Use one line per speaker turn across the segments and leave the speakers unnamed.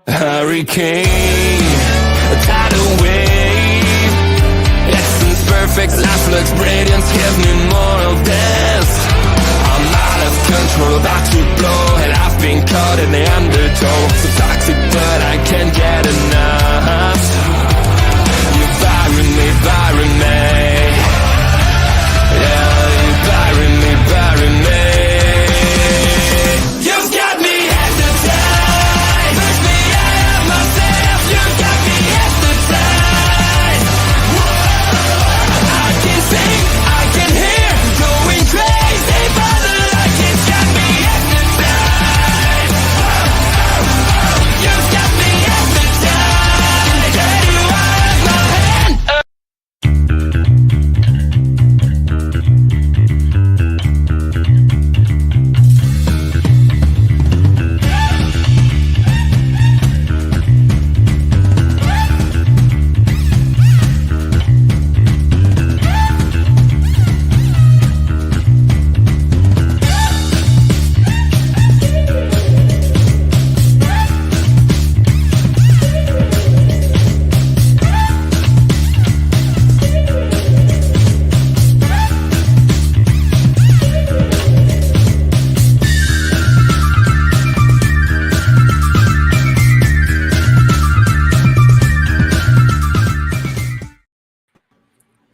Hurricane, a tidal wave. Essence perfect, life looks brilliant, give me moral dance. I'm out of control, about to blow, and I've been caught in the undertow. So toxic, but I can't get enough. You're firing me, firing me. Yeah, you're firing me, firing me. You've got me hypnotized. Push me out of myself. You've got me hypnotized. Whoa. I can see, I can hear, going crazy by the light. It's got me hypnotized. You've got me hypnotized. Get you out of my hand.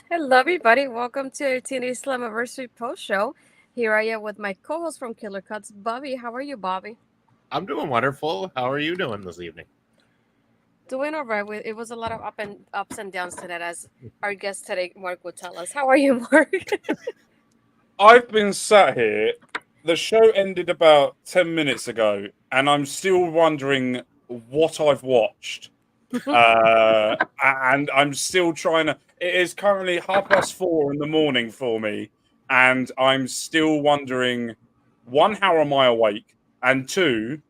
Hello, everybody. Welcome to our TNA Slammiversary post show. Here I am with my co-host from Killer Cuts, Bobby. How are you, Bobby?
I'm doing wonderful. How are you doing this evening?
Doing all right. It was a lot of ups and downs today, as our guest today, Mark, would tell us. How are you, Mark?
I've been sat here. The show ended about 10 minutes ago, and I'm still wondering what I've watched. And I'm still trying to. It is currently 4:30 in the morning for me, and I'm still wondering, one, how am I awake? And two,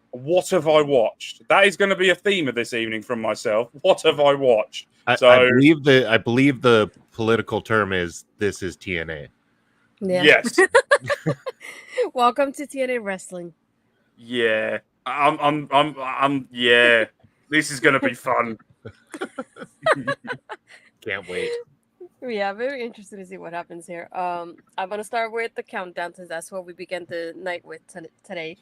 what have I watched? That is going to be a theme of this evening from myself. What have I watched?
I believe the political term is this is TNA.
Yeah.
Yes.
Welcome to TNA Wrestling.
Yeah. I'm yeah. This is going to be fun.
Can't wait.
Yeah, very interested to see what happens here. I'm going to start with the countdown, since that's what we began the night with today.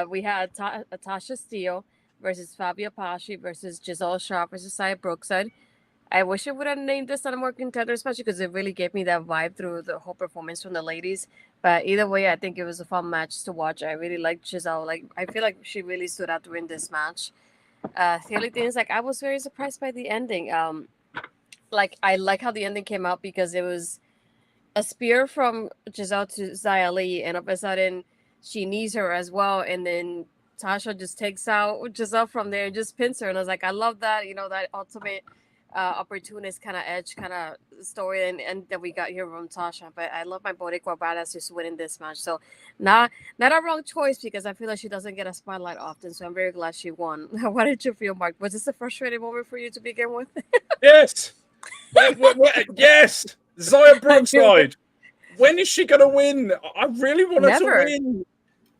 We had Tasha Steele versus Fabio Pasci versus Giselle Sharp versus Saya Brookside. I wish I would have named this on a more contender, especially because it really gave me that vibe through the whole performance from the ladies. But either way, I think it was a fun match to watch. I really liked Giselle. I feel like she really stood out to win this match. The only thing is, I was very surprised by the ending. I like how the ending came out, because it was a spear from Giselle to Xia Li, and all of a sudden she knees her as well, and then Tasha just takes out Giselle from there and just pins her. And I was like, I love that, that ultimate opportunist kind of edge kind of story and that we got here from Tasha. But I love my Boricua Badass just winning this match. So not a wrong choice, because I feel like she doesn't get a spotlight often. So I'm very glad she won. What did you feel, Mark? Was this a frustrating moment for you to begin with?
Yes. Yes. Xia Brookside. When is she going to win? I really wanted
Never.
to win.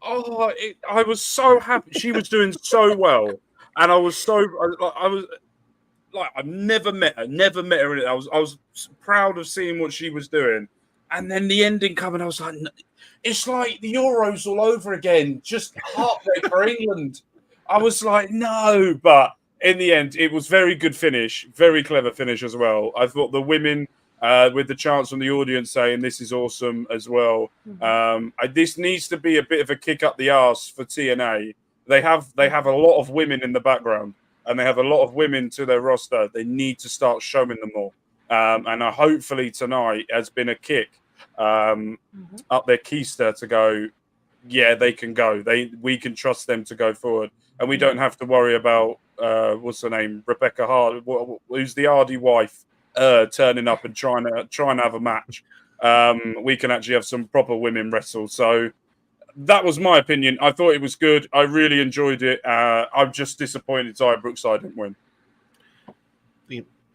Oh, I was so happy. She was doing so well. And I was I've never met her in it. I was proud of seeing what she was doing. And then the ending coming, I was like, it's like the Euros all over again. Just heartbreak for England. I was like, no, but in the end, it was very good finish, very clever finish as well. I thought the women, with the chants from the audience saying this is awesome as well. This needs to be a bit of a kick up the arse for TNA. They have a lot of women in the background, and they have a lot of women to their roster. They need to start showing them more. And hopefully tonight has been a kick up their keister to go. Yeah, they can go. We can trust them to go forward, and we don't have to worry about what's her name, Rebecca Hard, who's the Hardy wife, turning up and trying to have a match. We can actually have some proper women wrestle. So that was my opinion. I thought it was good. I really enjoyed it. I'm just disappointed Zaya Brookside didn't win.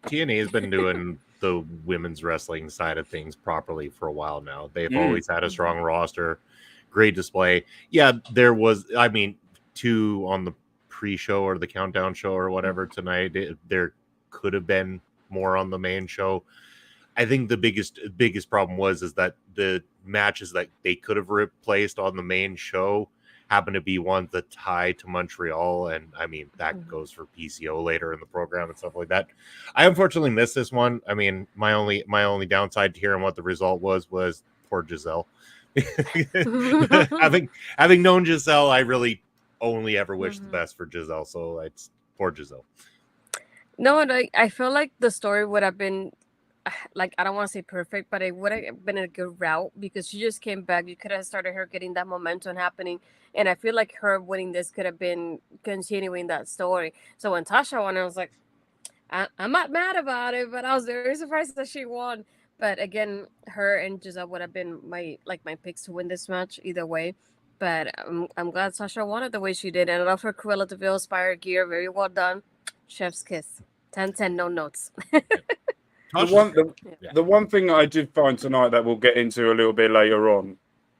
TNA has been doing the women's wrestling side of things properly for a while now. They've always had a strong roster, great display. Yeah, there was, I mean, two on the pre-show or the countdown show or whatever tonight. There could have been more on the main show. I think the biggest problem is that the matches that they could have replaced on the main show happen to be ones that tie to Montreal, and I mean that goes for PCO later in the program and stuff like that. I unfortunately missed this one. I mean, my only downside to hearing what the result was poor Giselle. having known Giselle, I really only ever wish the best for Giselle. So it's poor Giselle.
No, and I feel like the story would have been, like, I don't want to say perfect, but it would have been a good route because she just came back. You could have started her getting that momentum happening. And I feel like her winning this could have been continuing that story. So when Tasha won, I was like, I'm not mad about it, but I was very surprised that she won. But again, her and Giselle would have been my picks to win this match either way. But I'm glad Tasha won it the way she did. And I love her Cruella de Vil Spire gear. Very well done. Chef's kiss. 10-10, no notes.
The one thing I did find tonight that we'll get into a little bit later on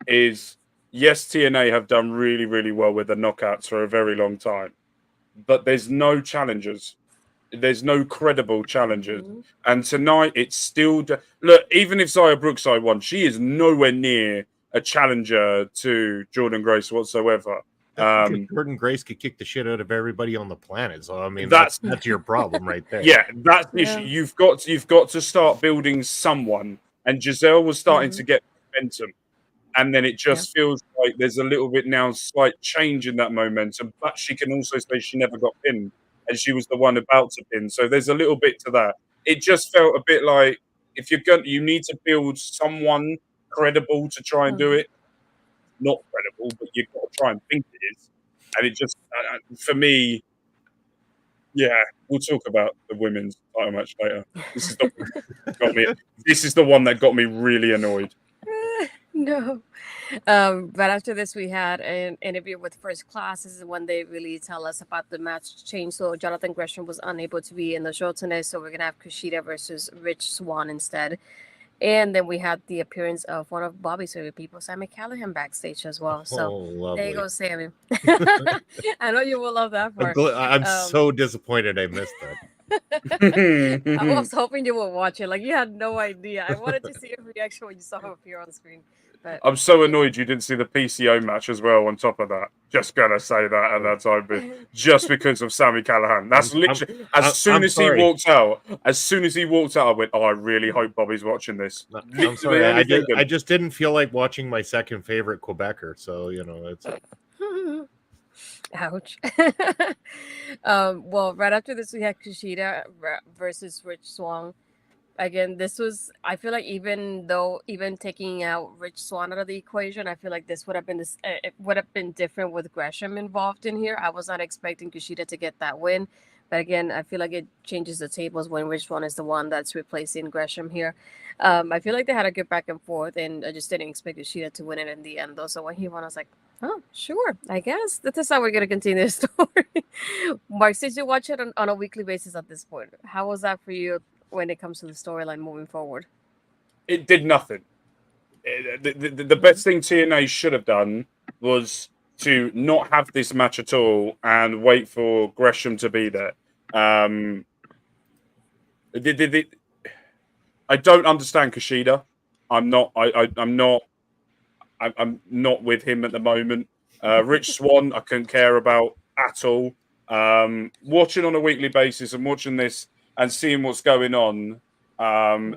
is, yes, TNA have done really, really well with the knockouts for a very long time, but there's no challengers. There's no credible challengers. And tonight it's still... Look, even if Zaya Brookside won, she is nowhere near a challenger to Jordynne Grace whatsoever.
Jordynne Grace could kick the shit out of everybody on the planet. So I mean, that's your problem right there.
Yeah, that's the issue. You've got to start building someone, and Giselle was starting to get momentum, and then it just feels like there's a little bit now slight change in that momentum. But she can also say she never got pinned, and she was the one about to pin. So there's a little bit to that. It just felt a bit like if you need to build someone credible to try and do it. Not credible, but you've got to try and think it is. And it just, for me, yeah, we'll talk about the women's title match later. This is the one that got me really annoyed.
No. But after this, we had an interview with First Class. This is when they really tell us about the match change. So Jonathan Gresham was unable to be in the show tonight, so we're going to have Kushida versus Rich Swann instead. And then we had the appearance of one of Bobby's favorite people, Sammy Callahan, backstage as well. So there you go, Sammy. I know you will love that part.
I'm so disappointed I missed that.
I was hoping you would watch it. Like, you had no idea. I wanted to see your reaction when you saw him appear on the screen. But
I'm so annoyed you didn't see the PCO match as well on top of that. Just gonna say that at that time, but just because of Sammy Callahan. That's literally as soon as he walked out, I went, oh, I really hope Bobby's watching this.
I'm sorry, I just didn't feel like watching my second favorite Quebecer, so you know it's
ouch. Well, right after this we had Kushida versus Rich Swann. Again, this was, I feel like even taking out Rich Swann out of the equation, I feel like this would have been it would have been different with Gresham involved in here. I was not expecting Kushida to get that win. But again, I feel like it changes the tables when Rich Swann is the one that's replacing Gresham here. I feel like they had a good back and forth, and I just didn't expect Kushida to win it in the end, though. So when he won, I was like, oh, sure, I guess this is how we're going to continue the story. Mark, since you watch it on a weekly basis at this point, how was that for you when it comes to the storyline moving forward?
It did nothing. The best thing TNA should have done was to not have this match at all and wait for Gresham to be there. I don't understand Kushida. I'm not with him at the moment. Rich Swann, I couldn't care about at all. Watching on a weekly basis and watching this and seeing what's going on,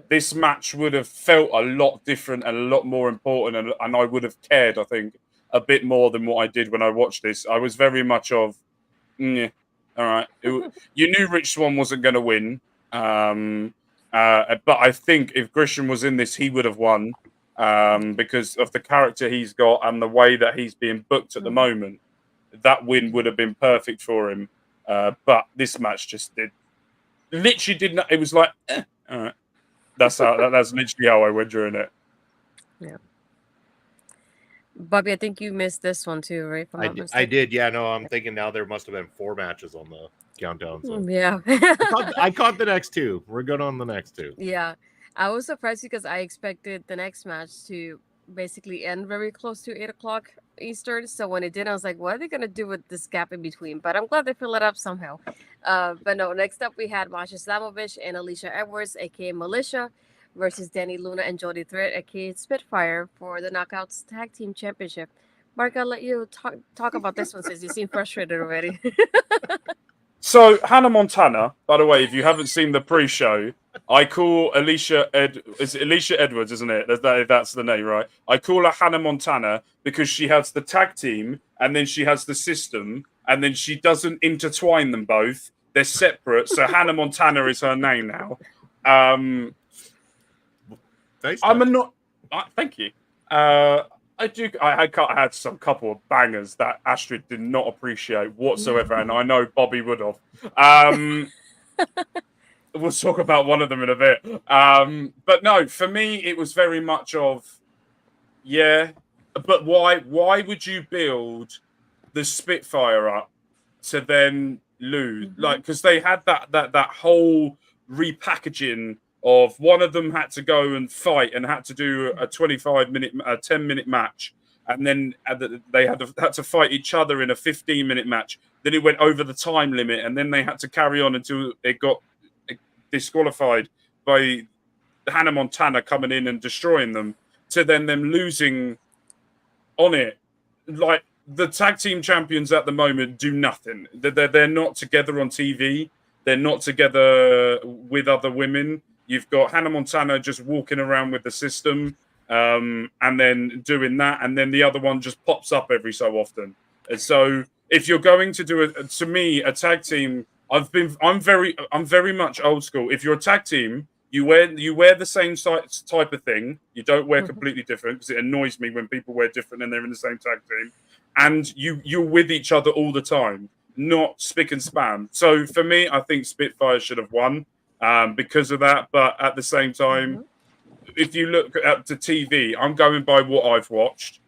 this match would have felt a lot different and a lot more important, and I would have cared, I think, a bit more than what I did when I watched this. I was very much of, yeah, all right. You knew Rich Swann wasn't going to win, but I think if Grisham was in this, he would have won because of the character he's got and the way that he's being booked at the moment. That win would have been perfect for him, but this match just literally did not. It was like, all right. That's literally how I went during it.
Yeah. Bobby, I think you missed this one too, right?
I did. Yeah, no, I'm thinking now there must have been 4 matches on the countdown. So
yeah.
I caught the next 2. We're good on the next 2.
Yeah. I was surprised because I expected the next match to basically end very close to 8 o'clock Eastern. So when it did, I was like, what are they going to do with this gap in between? But I'm glad they fill it up somehow. But no, next up we had Masha Slamovich and Alicia Edwards, aka Militia, versus Danny Luna and Jody Threat, aka Spitfire, for the Knockouts Tag Team Championship. Mark, I'll let you talk about this one since you seem frustrated already.
So Hannah Montana, by the way, if you haven't seen the pre-show, I call Alicia Edwards, isn't it? That's the name, right? I call her Hannah Montana because she has the tag team and then she has the system and then she doesn't intertwine them both. They're separate. So Hannah Montana is her name now. Thank you. I had some couple of bangers that Astrid did not appreciate whatsoever, and I know Bobby would have. We'll talk about one of them in a bit. But no, for me, it was very much of, yeah, but why would you build the Spitfire up to then lose?
Mm-hmm.
Like, because they had that whole repackaging of one of them had to go and fight and had to do a 10-minute match. And then they had to fight each other in a 15-minute match. Then it went over the time limit. And then they had to carry on until it got disqualified by Hannah Montana coming in and destroying them, to then them losing on it. Like, the tag team champions at the moment do nothing. They're not together on TV. They're not together with other women. You've got Hannah Montana just walking around with the system and then doing that. And then the other one just pops up every so often. And so if you're going to do it, to me, a tag team, I'm very much old school. If you're a tag team, you wear the same type of thing. You don't wear completely different, because it annoys me when people wear different and they're in the same tag team. And you're with each other all the time, not spick and span. So for me, I think Spitfire should have won because of that. But at the same time, if you look up to TV, I'm going by what I've watched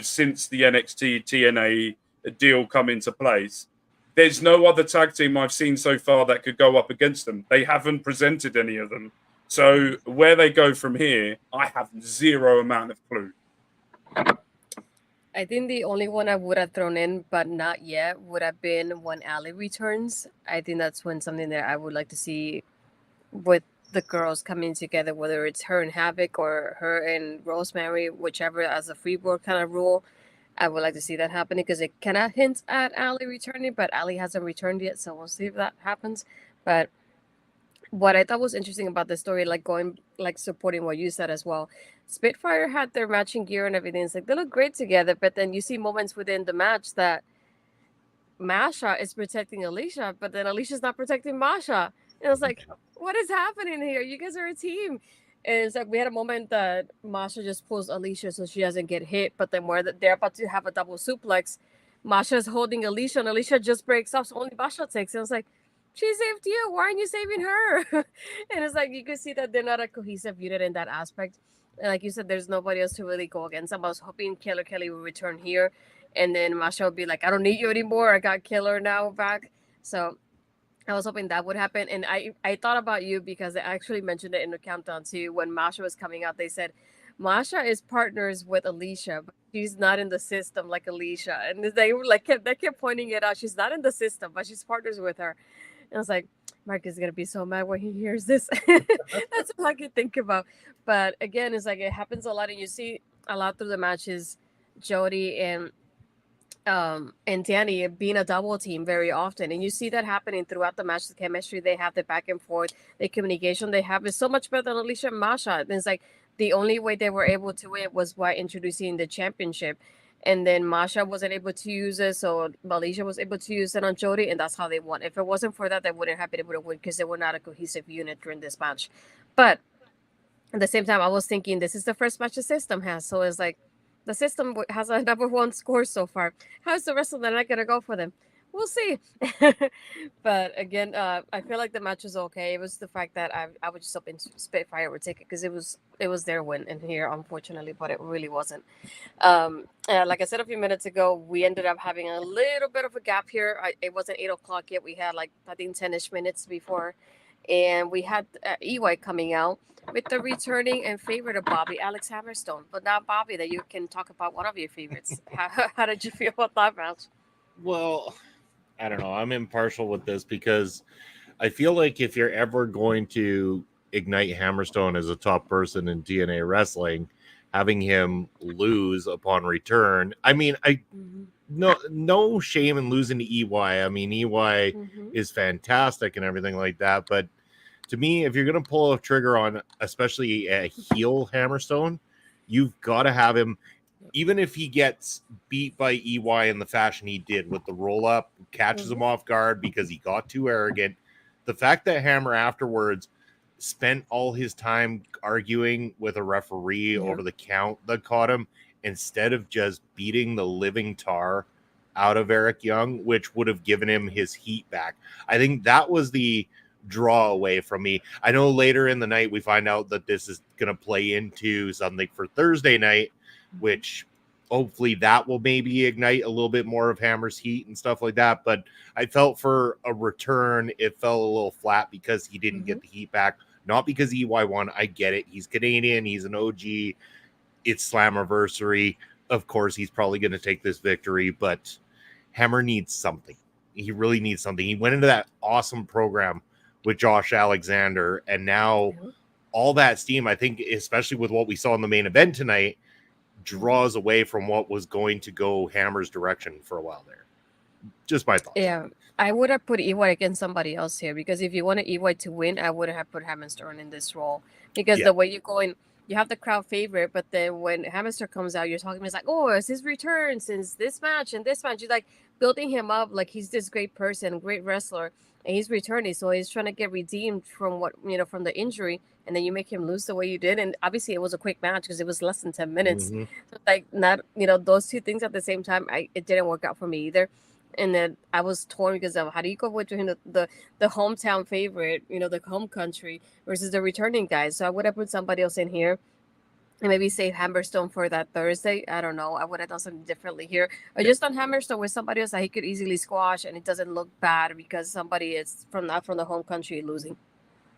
since the NXT TNA deal come into place. There's no other tag team I've seen so far that could go up against them. They haven't presented any of them. So where they go from here, I have zero amount of clue.
I think the only one I would have thrown in, but not yet, would have been when Ali returns. I think that's when something that I would like to see with the girls coming together, whether it's her and Havoc or her and Rosemary, whichever, as a freeboard kind of rule. I would like to see that happening because it kind of hints at Ali returning, but Ali hasn't returned yet, so we'll see if that happens. But what I thought was interesting about the story, supporting what you said as well, Spitfire had their matching gear and everything. It's like they look great together, but then you see moments within the match that Masha is protecting Alicia, but then Alicia's not protecting Masha. And it's like, what is happening here? You guys are a team. And it's like we had a moment that Masha just pulls Alicia so she doesn't get hit, but then where they're about to have a double suplex, Masha's holding Alicia, and Alicia just breaks off, so only Masha takes it. I was like, she saved you. Why aren't you saving her? And it's like you can see that they're not a cohesive unit in that aspect. And like you said, there's nobody else to really go against. I was hoping Killer Kelly would return here, and then Masha would be like, I don't need you anymore. I got Killer now back. So I was hoping that would happen. And I thought about you because they actually mentioned it in the countdown too. When Masha was coming out, they said, Masha is partners with Alicia, but she's not in the system like Alicia. And they were like, they kept pointing it out. She's not in the system, but she's partners with her. And I was like, Mark is going to be so mad when he hears this. That's all I could think about. But again, it's like it happens a lot. And you see a lot through the matches, Jody and and Danny being a double team very often. And you see that happening throughout the match. The chemistry they have, the back and forth, the communication they have is so much better than Alicia and Masha. And it's like the only way they were able to win was by introducing the championship. And then Masha wasn't able to use it, so Alicia was able to use it on Jody, and that's how they won. If it wasn't for that, they wouldn't have been able to win because they were not a cohesive unit during this match. But at the same time, I was thinking this is the first match the system has, so it's like the system has a number one score so far. How's the rest of the night gonna go for them? We'll see. But again, I feel like the match was okay. It was the fact that I was just hoping Spitfire would take it because it was their win in here, unfortunately, but it really wasn't. Like I said a few minutes ago, we ended up having a little bit of a gap here. It wasn't 8 o'clock yet. We had like I think 10ish minutes before, and we had EY coming out with the returning and favorite of Bobby, Alex Hammerstone. But now, Bobby, that you can talk about one of your favorites. How did you feel about that match?
Well, I don't know. I'm impartial with this because I feel like if you're ever going to ignite Hammerstone as a top person in TNA wrestling, having him lose upon return, I mean, no shame in losing to EY. I mean, EY is fantastic and everything like that. But to me, if you're going to pull a trigger on especially a heel Hammerstone, you've got to have him. Even if he gets beat by EY in the fashion he did with the roll up, catches him off guard because he got too arrogant. The fact that Hammer afterwards spent all his time arguing with a referee over the count that caught him instead of just beating the living tar out of Eric Young, which would have given him his heat back. I think that was the draw away from me. I know later in the night we find out that this is going to play into something for Thursday night, which hopefully that will maybe ignite a little bit more of Hammer's heat and stuff like that. But I felt for a return, it fell a little flat because he didn't get the heat back. Not because EY won. I get it. He's Canadian. He's an OG. It's Slammiversary. Of course, he's probably going to take this victory, but Hammer needs something. He really needs something. He went into that awesome program with Josh Alexander, and now all that steam, I think, especially with what we saw in the main event tonight, draws away from what was going to go Hammer's direction for a while there. Just my thoughts.
Yeah, I would have put EY against somebody else here because if you wanted EY to win, I would have put Hammerstone in this role because the way you're going, you have the crowd favorite, but then when Hammerstone comes out, you're talking, it's like, oh, it's his return since this match and this match. You're like building him up like he's this great person, great wrestler, and he's returning, so he's trying to get redeemed from what from the injury. And then you make him lose the way you did. And obviously it was a quick match because it was less than 10 minutes. So like not, those two things at the same time, it didn't work out for me either. And then I was torn because of how do you go between the hometown favorite, the home country versus the returning guys. So I would have put somebody else in here and maybe save Hammerstone for that Thursday. I don't know. I would have done something differently here. Or just on Hammerstone with somebody else that he could easily squash and it doesn't look bad because somebody is not from the home country losing.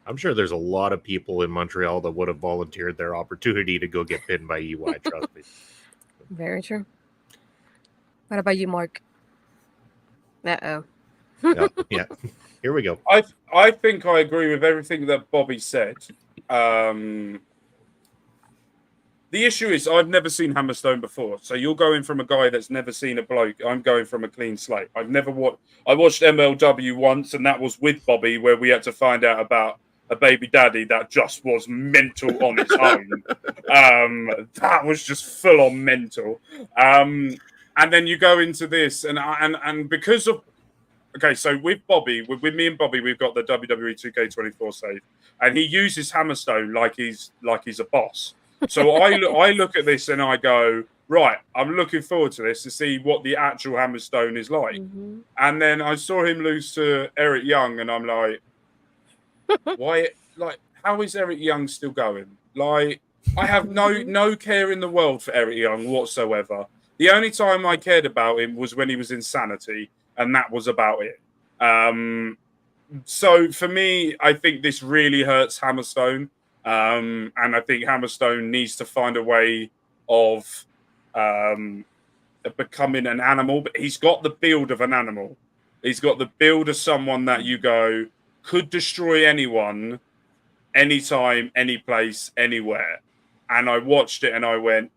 I'm sure there's a lot of people in Montreal that would have volunteered their opportunity to go get pinned by EY, trust me.
Very true. What about you, Mark? Uh-oh.
Yeah. Here we go.
I think I agree with everything that Bobby said. The issue is I've never seen Hammerstone before. So you're going from a guy that's never seen a bloke. I'm going from a clean slate. I watched MLW once, and that was with Bobby, where we had to find out about a baby daddy that just was mental on its own. That was just full on mental. And then you go into this, and because of so with Bobby, with me and Bobby, we've got the WWE 2K24 save, and he uses Hammerstone like he's a boss. So I look at this and I go, right, I'm looking forward to this to see what the actual Hammerstone is like. And then I saw him lose to Eric Young, and I'm like, why? Like, how is Eric Young still going? Like, I have no care in the world for Eric Young whatsoever. The only time I cared about him was when he was in Sanity, and that was about it. So for me, I think this really hurts Hammerstone. And I think Hammerstone needs to find a way of becoming an animal. But he's got the build of an animal. He's got the build of someone that you go could destroy anyone, anytime, any place, anywhere. And I watched it and I went,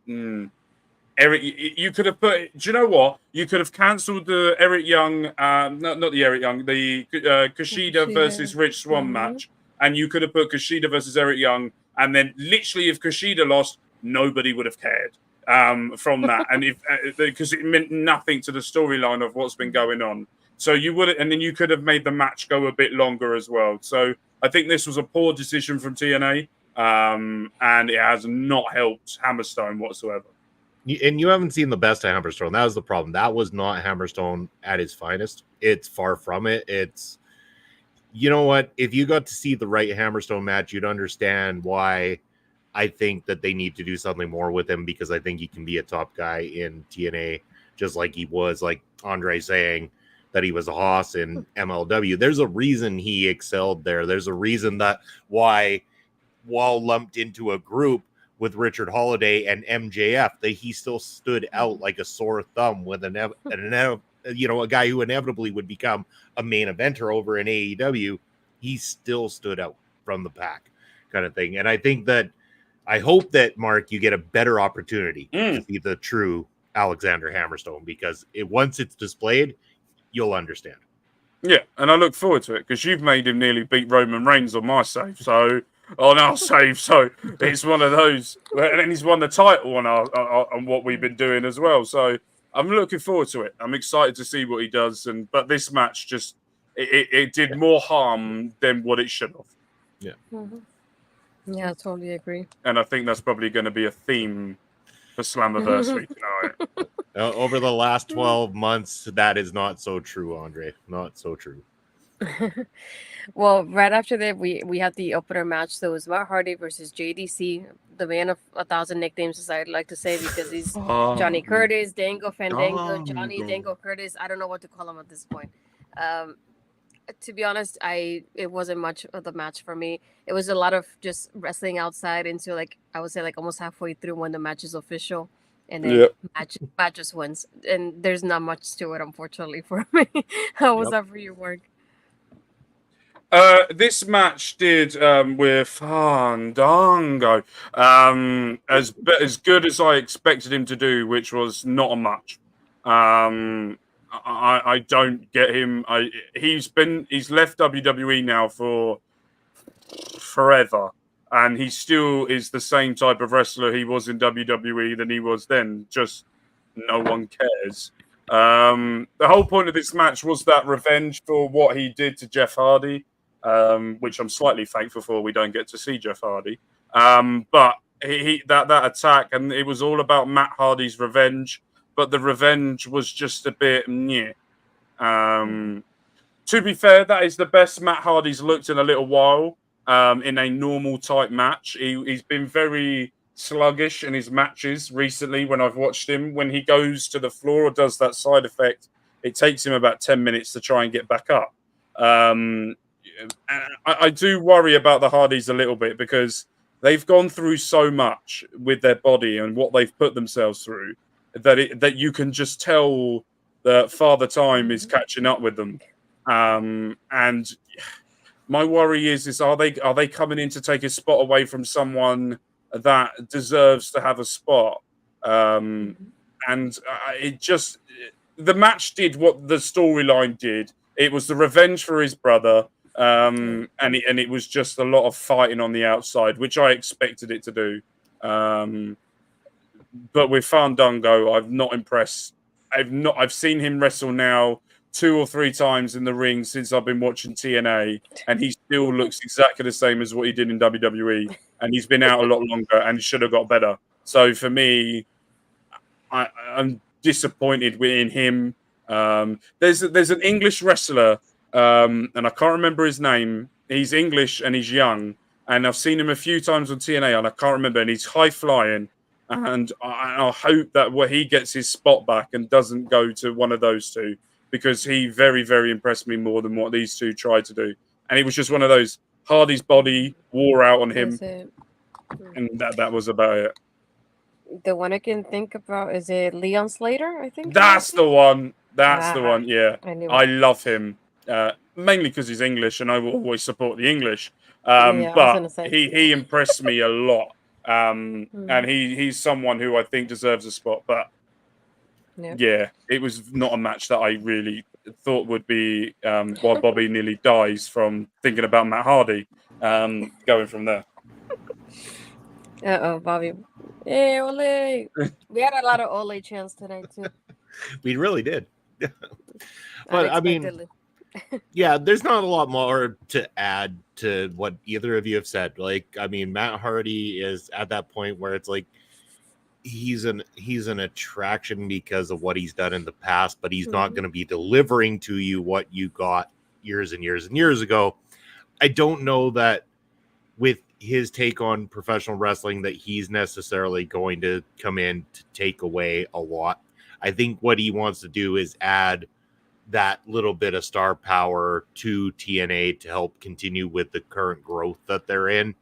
Eric, you could have put. Do you know what? You could have cancelled the Eric Young, not the Eric Young, the Kushida versus Rich Swann match, and you could have put Kushida versus Eric Young, and then literally, if Kushida lost, nobody would have cared from that, and if because it meant nothing to the storyline of what's been going on. So you would, and then you could have made the match go a bit longer as well. So I think this was a poor decision from TNA, and it has not helped Hammerstone whatsoever.
And you haven't seen the best of Hammerstone. That was the problem. That was not Hammerstone at his finest. It's far from it. It's, you know what? If you got to see the right Hammerstone match, you'd understand why I think that they need to do something more with him, because I think he can be a top guy in TNA, just like he was, like Andre saying, that he was a hoss in MLW. There's a reason he excelled there. There's a reason that why, while lumped into a group with Richard Holiday and MJF, that he still stood out like a sore thumb with a guy who inevitably would become a main eventer over in AEW. He still stood out from the pack, kind of thing. And I think that, I hope that, Mark, you get a better opportunity to see the true Alexander Hammerstone, because once it's displayed, you'll understand.
Yeah, and I look forward to it, because you've made him nearly beat Roman Reigns on my save, so on our save. So it's one of those, and he's won the title on what we've been doing as well. So I'm looking forward to it. I'm excited to see what he does. But this match just it did more harm than what it should have.
Yeah.
Mm-hmm. Yeah, I totally agree.
And I think that's probably going to be a theme for Slammiversary tonight.
Over the last 12 months, that is not so true, Andre. Not so true.
Well, right after that, we had the opener match. So it was Matt Hardy versus JDC, the man of 1,000 nicknames, as I'd like to say, because he's Johnny Curtis, Dango Fandango, Johnny Dango Curtis. I don't know what to call him at this point. To be honest, it wasn't much of the match for me. It was a lot of just wrestling outside into, like, I would say, like almost halfway through when the match is official. And then match just wins. And there's not much to it, unfortunately, for me. How was that for you, Mark?
This match did with Fandango as good as I expected him to do, which was not a much. I don't get him. He's left WWE now for forever, and he still is the same type of wrestler he was in WWE than he was then. Just no one cares. The whole point of this match was that revenge for what he did to Jeff Hardy. Which I'm slightly thankful for. We don't get to see Jeff Hardy, but that attack, and it was all about Matt Hardy's revenge. But the revenge was just a bit meh. To be fair, that is the best Matt Hardy's looked in a little while. In a normal type match, he's been very sluggish in his matches recently. When I've watched him, when he goes to the floor or does that side effect, it takes him about 10 minutes to try and get back up. I do worry about the Hardys a little bit, because they've gone through so much with their body and what they've put themselves through that you can just tell that Father Time is catching up with them. And my worry is are they coming in to take a spot away from someone that deserves to have a spot? And the match did what the storyline did. It was the revenge for his brother. And it was just a lot of fighting on the outside, which I expected it to do. But with Fandango, I've not impressed. I've seen him wrestle now 2 or 3 times in the ring since I've been watching TNA, and he still looks exactly the same as what he did in WWE. And he's been out a lot longer and should have got better. So for me, I'm disappointed in him. There's an English wrestler. And I can't remember his name. He's English and he's young, and I've seen him a few times on TNA, and I can't remember. And he's high flying, and I hope that he gets his spot back and doesn't go to one of those two, because he very, very impressed me more than what these two tried to do. And it was just one of those. Hardy's body wore out on him, and that was about it.
The one I can think about is it Leon Slater, I think.
That's the one. That's the one. Yeah,
I
love him. Mainly because he's English, and I will always support the English.
Yeah,
but he impressed me a lot. And he's someone who I think deserves a spot. But yeah, it was not a match that I really thought would be while Bobby nearly dies from thinking about Matt Hardy going from there.
Bobby. Hey, Ole. We had a lot of Ole chants tonight, too.
We really did. But I mean, yeah, there's not a lot more to add to what either of you have said. Like, I mean, Matt Hardy is at that point where it's like he's an attraction because of what he's done in the past, but he's not going to be delivering to you what you got years and years and years ago. I don't know that with his take on professional wrestling that he's necessarily going to come in to take away a lot. I think what he wants to do is add that little bit of star power to TNA to help continue with the current growth that they're in.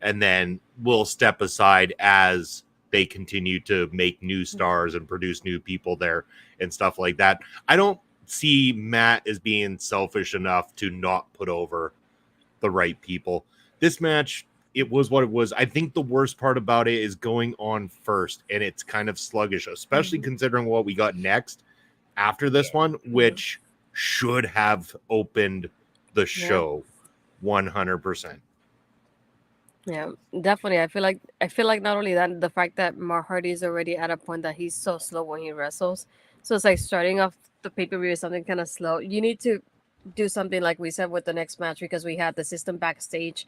And then we'll step aside as they continue to make new stars and produce new people there and stuff like that. I don't see Matt as being selfish enough to not put over the right people. This match, it was what it was. I think the worst part about it is going on first, and it's kind of sluggish, especially considering what we got next after this one, which should have opened the show 100%.
Yeah, definitely. I feel like not only that, the fact that Matt Hardy is already at a point that he's so slow when he wrestles. So it's like starting off the pay-per-view is something kind of slow. You need to do something like we said with the next match, because we had the system backstage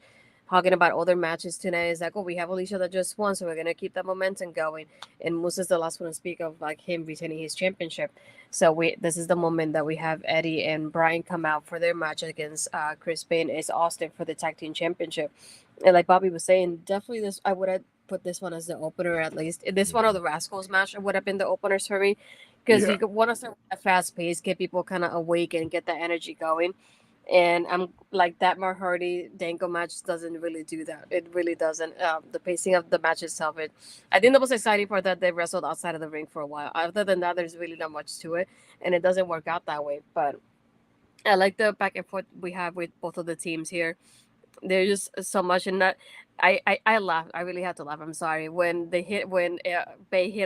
talking about other matches tonight. It's like, oh, we have Alicia that just won, so we're gonna keep that momentum going. And Moose is the last one to speak of like him retaining his championship. So this is the moment that we have Eddie and Brian come out for their match against Chris Payne and Austin for the tag team championship. And like Bobby was saying, definitely this I would have put this one as the opener at least. This one or the Rascals match would have been the openers for me, because you want to start at fast pace, get people kind of awake and get that energy going. And I'm like that Matt Hardy Danko match doesn't really do that. It really doesn't. The pacing of the match itself, I think the most exciting part that they wrestled outside of the ring for a while. Other than that, there's really not much to it, and it doesn't work out that way. But I like the back and forth we have with both of the teams here. There's just so much in that. I laughed. I really had to laugh. I'm sorry when Bay hit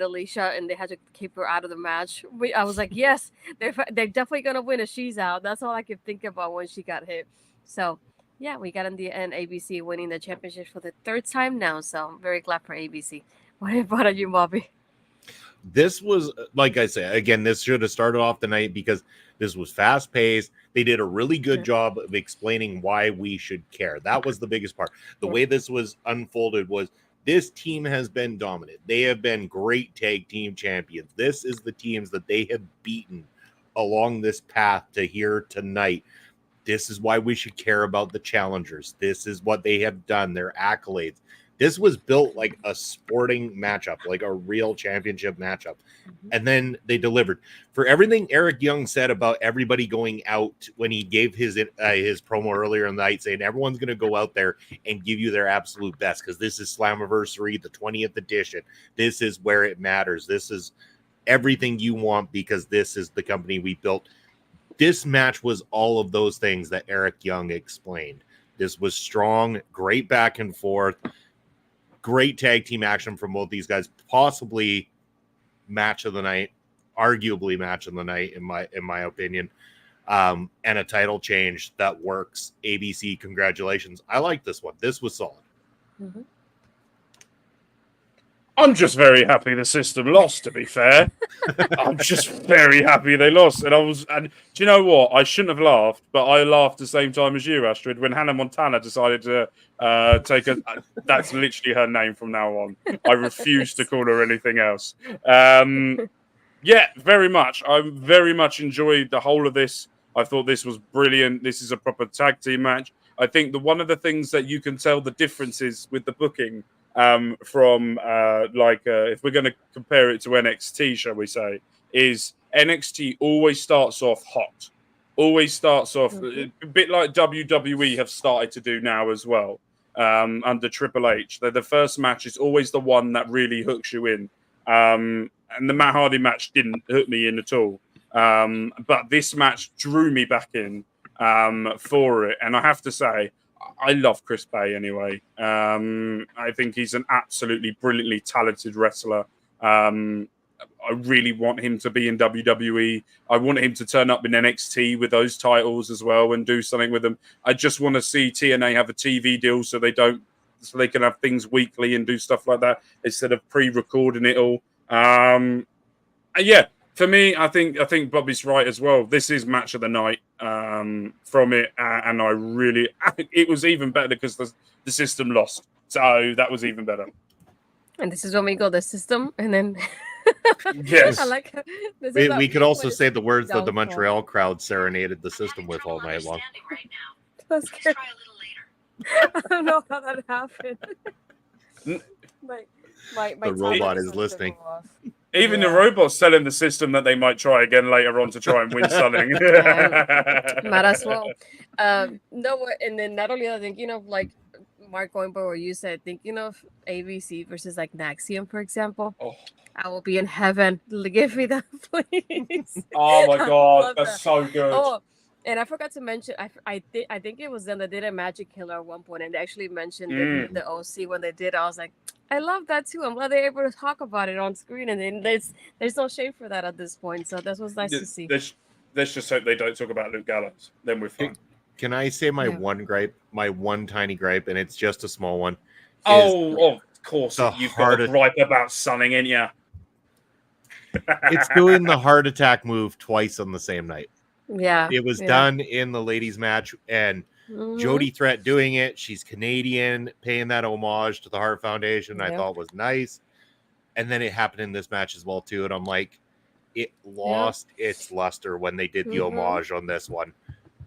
Alicia and they had to keep her out of the match. I was like, yes, they're definitely gonna win if she's out. That's all I could think about when she got hit. So yeah, we got in the end ABC winning the championship for the third time now. So I'm very glad for ABC. What about you, Bobby?
This was, like I said, again, this should have started off the night because this was fast paced. They did a really good job of explaining why we should care. That was the biggest part. The way this was unfolded was this team has been dominant. They have been great tag team champions. This is the teams that they have beaten along this path to here tonight. This is why we should care about the challengers. This is what they have done, their accolades. This was built like a sporting matchup, like a real championship matchup. And then they delivered. For everything Eric Young said about everybody going out when he gave his promo earlier in the night, saying everyone's going to go out there and give you their absolute best because this is Slammiversary, the 20th edition. This is where it matters. This is everything you want because this is the company we built. This match was all of those things that Eric Young explained. This was strong, great back and forth. Great tag team action from both these guys, possibly match of the night, arguably match of the night in my opinion, and a title change that works. ABC, congratulations. I like this one. This was solid.
I'm just very happy the system lost, to be fair. I'm just very happy they lost. And do you know what? I shouldn't have laughed, but I laughed the same time as you, Astrid, when Hannah Montana decided to take that's literally her name from now on. I refuse to call her anything else. Yeah, very much. I very much enjoyed the whole of this. I thought this was brilliant. This is a proper tag team match. I think one of the things that you can tell the differences with the booking if we're going to compare it to NXT, shall we say, is NXT always starts off hot. Always starts off a bit like WWE have started to do now as well under Triple H. The first match is always the one that really hooks you in. And the Matt Hardy match didn't hook me in at all. But this match drew me back in for it. And I have to say, I love Chris Bay anyway. I think he's an absolutely brilliantly talented wrestler. I really want him to be in WWE. I want him to turn up in NXT with those titles as well and do something with them. I just want to see TNA have a TV deal so they can have things weekly and do stuff like that instead of pre-recording it all. Yeah, for me, I think Bobby's right as well. This is match of the night from it, and it was even better because the system lost, so that was even better.
And this is when we go the system, and then
yes,
I like.
We could also say the words that the Montreal crowd serenaded the system with all night long.
That's good. I don't know how that happened. My
the robot is listening.
Even the robot's telling the system that they might try again later on to try and win something.
Might as well. No, and then not only that, I think, like Mark, going by what you said, thinking of ABC versus like Naxium, for example.
Oh.
I will be in heaven. Give me that, please.
Oh my god, that's so good.
Oh, and I forgot to mention, I think it was them that did a Magic Killer at one point, and they actually mentioned the OC when they did. I was like, I love that too. I'm glad they're able to talk about it on screen, and then there's no shame for that at this point. So that was nice to see.
Let's just hope they don't talk about Luke Gallows. Then we're fine.
Can I say my one gripe, my one tiny gripe, and it's just a small one?
Of course, you've got a gripe about Sunning, ain't ya?
It's doing the heart attack move twice on the same night.
Yeah,
it was done in the ladies' match, and Jody Threat doing it. She's Canadian, paying that homage to the Heart Foundation. I thought was nice, and then it happened in this match as well too. And I'm like, it lost its luster when they did the homage on this one.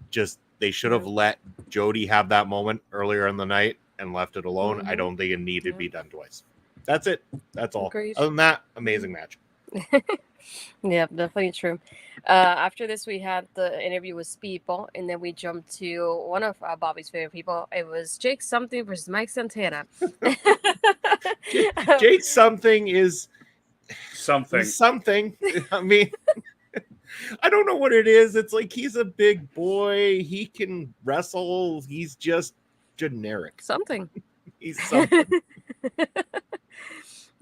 Just they should have let Jody have that moment earlier in the night and left it alone. I don't think it needed to be done twice. That's it. That's all.
Agreed.
Other than that, amazing match.
Yeah, definitely true. After this, we had the interview with Speedball, and then we jumped to one of Bobby's favorite people. It was Jake Something versus Mike Santana.
Jake Something is
something.
Something. I mean, I don't know what it is. It's like he's a big boy. He can wrestle. He's just generic.
Something.
He's something.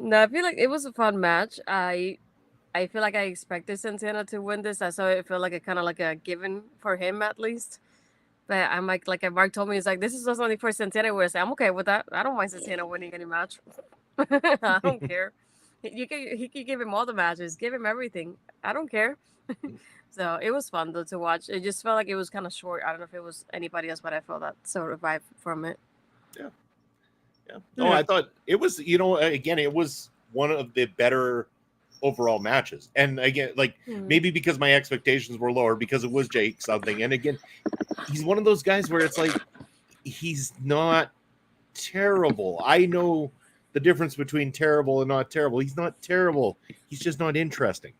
No, I feel like it was a fun match. I feel like I expected Santana to win this. I saw it felt like a kind of like a given for him at least. But I'm like Mark told me, it's like, this is just only for Santana. Where I say, I'm okay with that. I don't mind Santana winning any match. I don't care. He can give him all the matches, give him everything. I don't care. So it was fun though to watch. It just felt like it was kind of short. I don't know if it was anybody else, but I felt that sort of vibe from it.
Yeah. No, I thought it was, again, it was one of the better overall matches. And again, like maybe because my expectations were lower because it was Jake Something. And again, he's one of those guys where it's like, he's not terrible. I know the difference between terrible and not terrible. He's not terrible. He's just not interesting.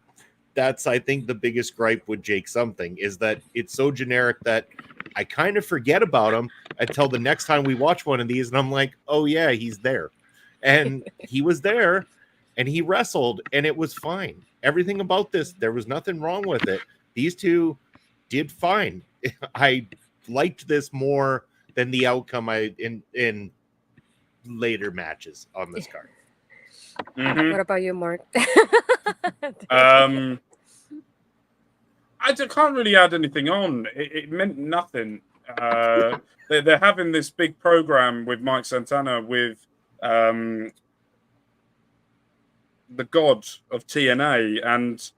That's, I think, the biggest gripe with Jake Something is that it's so generic that I kind of forget about him until the next time we watch one of these, and I'm like, oh yeah, he's there. And he was there, and he wrestled, and it was fine. Everything about this, there was nothing wrong with it. These two did fine. I liked this more than the outcome in later matches on this card.
What about you, Mark?
I can't really add anything on. It meant nothing. They're having this big program with Mike Santana with the god of TNA, and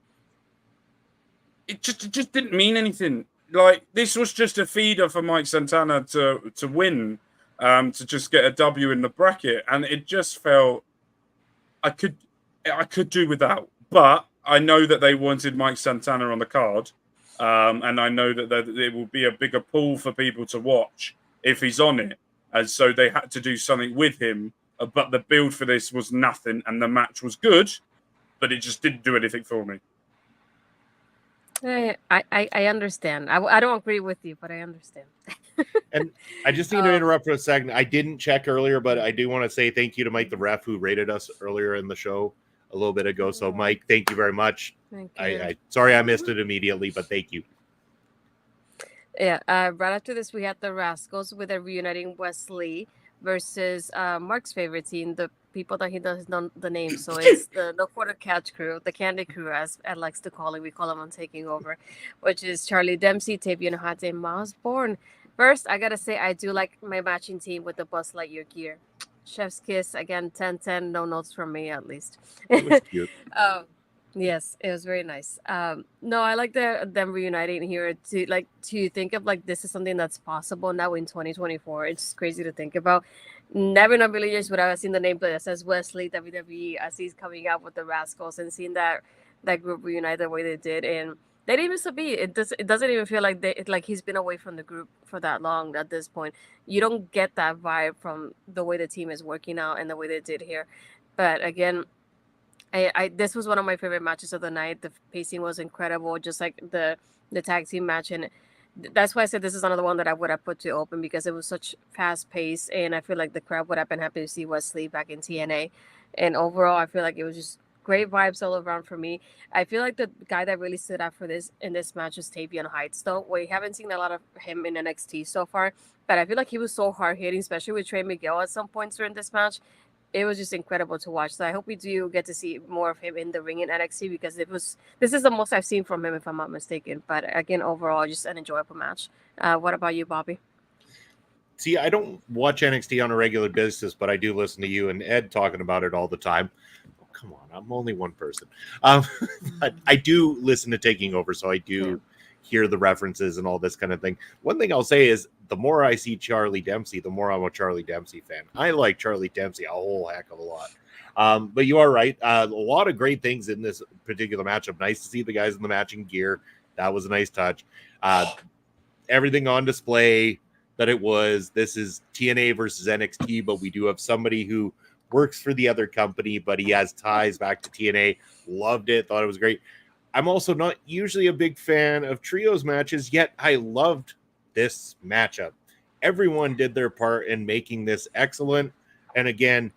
it just didn't mean anything. Like, this was just a feeder for Mike Santana to win, to just get a W in the bracket, and it just felt I could do without. But I know that they wanted Mike Santana on the card, and I know that it will be a bigger pool for people to watch if he's on it. And so they had to do something with him. But the build for this was nothing, and the match was good, but it just didn't do anything for me.
I understand. I don't agree with you, but I understand.
And I just need to interrupt for a second. I didn't check earlier, but I do want to say thank you to Mike the ref who rated us earlier in the show a little bit ago. So Mike, thank you very much.
Thank you.
I sorry I missed it immediately, but thank you.
Yeah, right after this, we had the Rascals with a reuniting Wesley versus Mark's favorite team, the people that he doesn't know the name. So it's the No Quarter Catch crew, the Candy crew, as Ed likes to call it. We call them on Taking Over, which is Charlie Dempsey, Tavian Hart, and Miles Bourne. First, I gotta say, I do like my matching team with the Buzz Lightyear gear. Chef's Kiss, again, 10-10, no notes from me at least.
It was cute.
um, Yes, it was very nice. No, I like them reuniting here to think of like this is something that's possible now in 2024. It's crazy to think about. Never in a million years would I have seen the nameplate that says Wesley WWE as he's coming out with the Rascals and seeing that group reunite the way they did, and they didn't miss a beat. It doesn't even feel like like he's been away from the group for that long at this point. You don't get that vibe from the way the team is working out and the way they did here. But again, I this was one of my favorite matches of the night. The pacing was incredible, just like the tag team match, and that's why I said this is another one that I would have put to open because it was such fast pace, and I feel like the crowd would have been happy to see Wesley back in TNA. And overall, I feel like it was just great vibes all around for me. I feel like the guy that really stood out for this in this match was Tavion Heights, though. We haven't seen a lot of him in NXT so far, but I feel like he was so hard hitting, especially with Trey Miguel at some points during this match. It was just incredible to watch. So I hope we do get to see more of him in the ring in NXT because this is the most I've seen from him if I'm not mistaken. But again, overall, just an enjoyable match. What about you, Bobby?
See, I don't watch NXT on a regular basis, but I do listen to you and Ed talking about it all the time. Oh, come on, I'm only one person. But I do listen to Taking Over, so I do hear the references and all this kind of thing. One thing I'll say is the more I see Charlie Dempsey, the more I'm a Charlie Dempsey fan. I like Charlie Dempsey a whole heck of a lot. But you are right. A lot of great things in this particular matchup. Nice to see the guys in the matching gear. That was a nice touch. Everything on display that it was. This is TNA versus NXT, but we do have somebody who works for the other company, but he has ties back to TNA. Loved it. Thought it was great. I'm also not usually a big fan of trios matches, yet I loved this matchup. Everyone did their part in making this excellent. And again,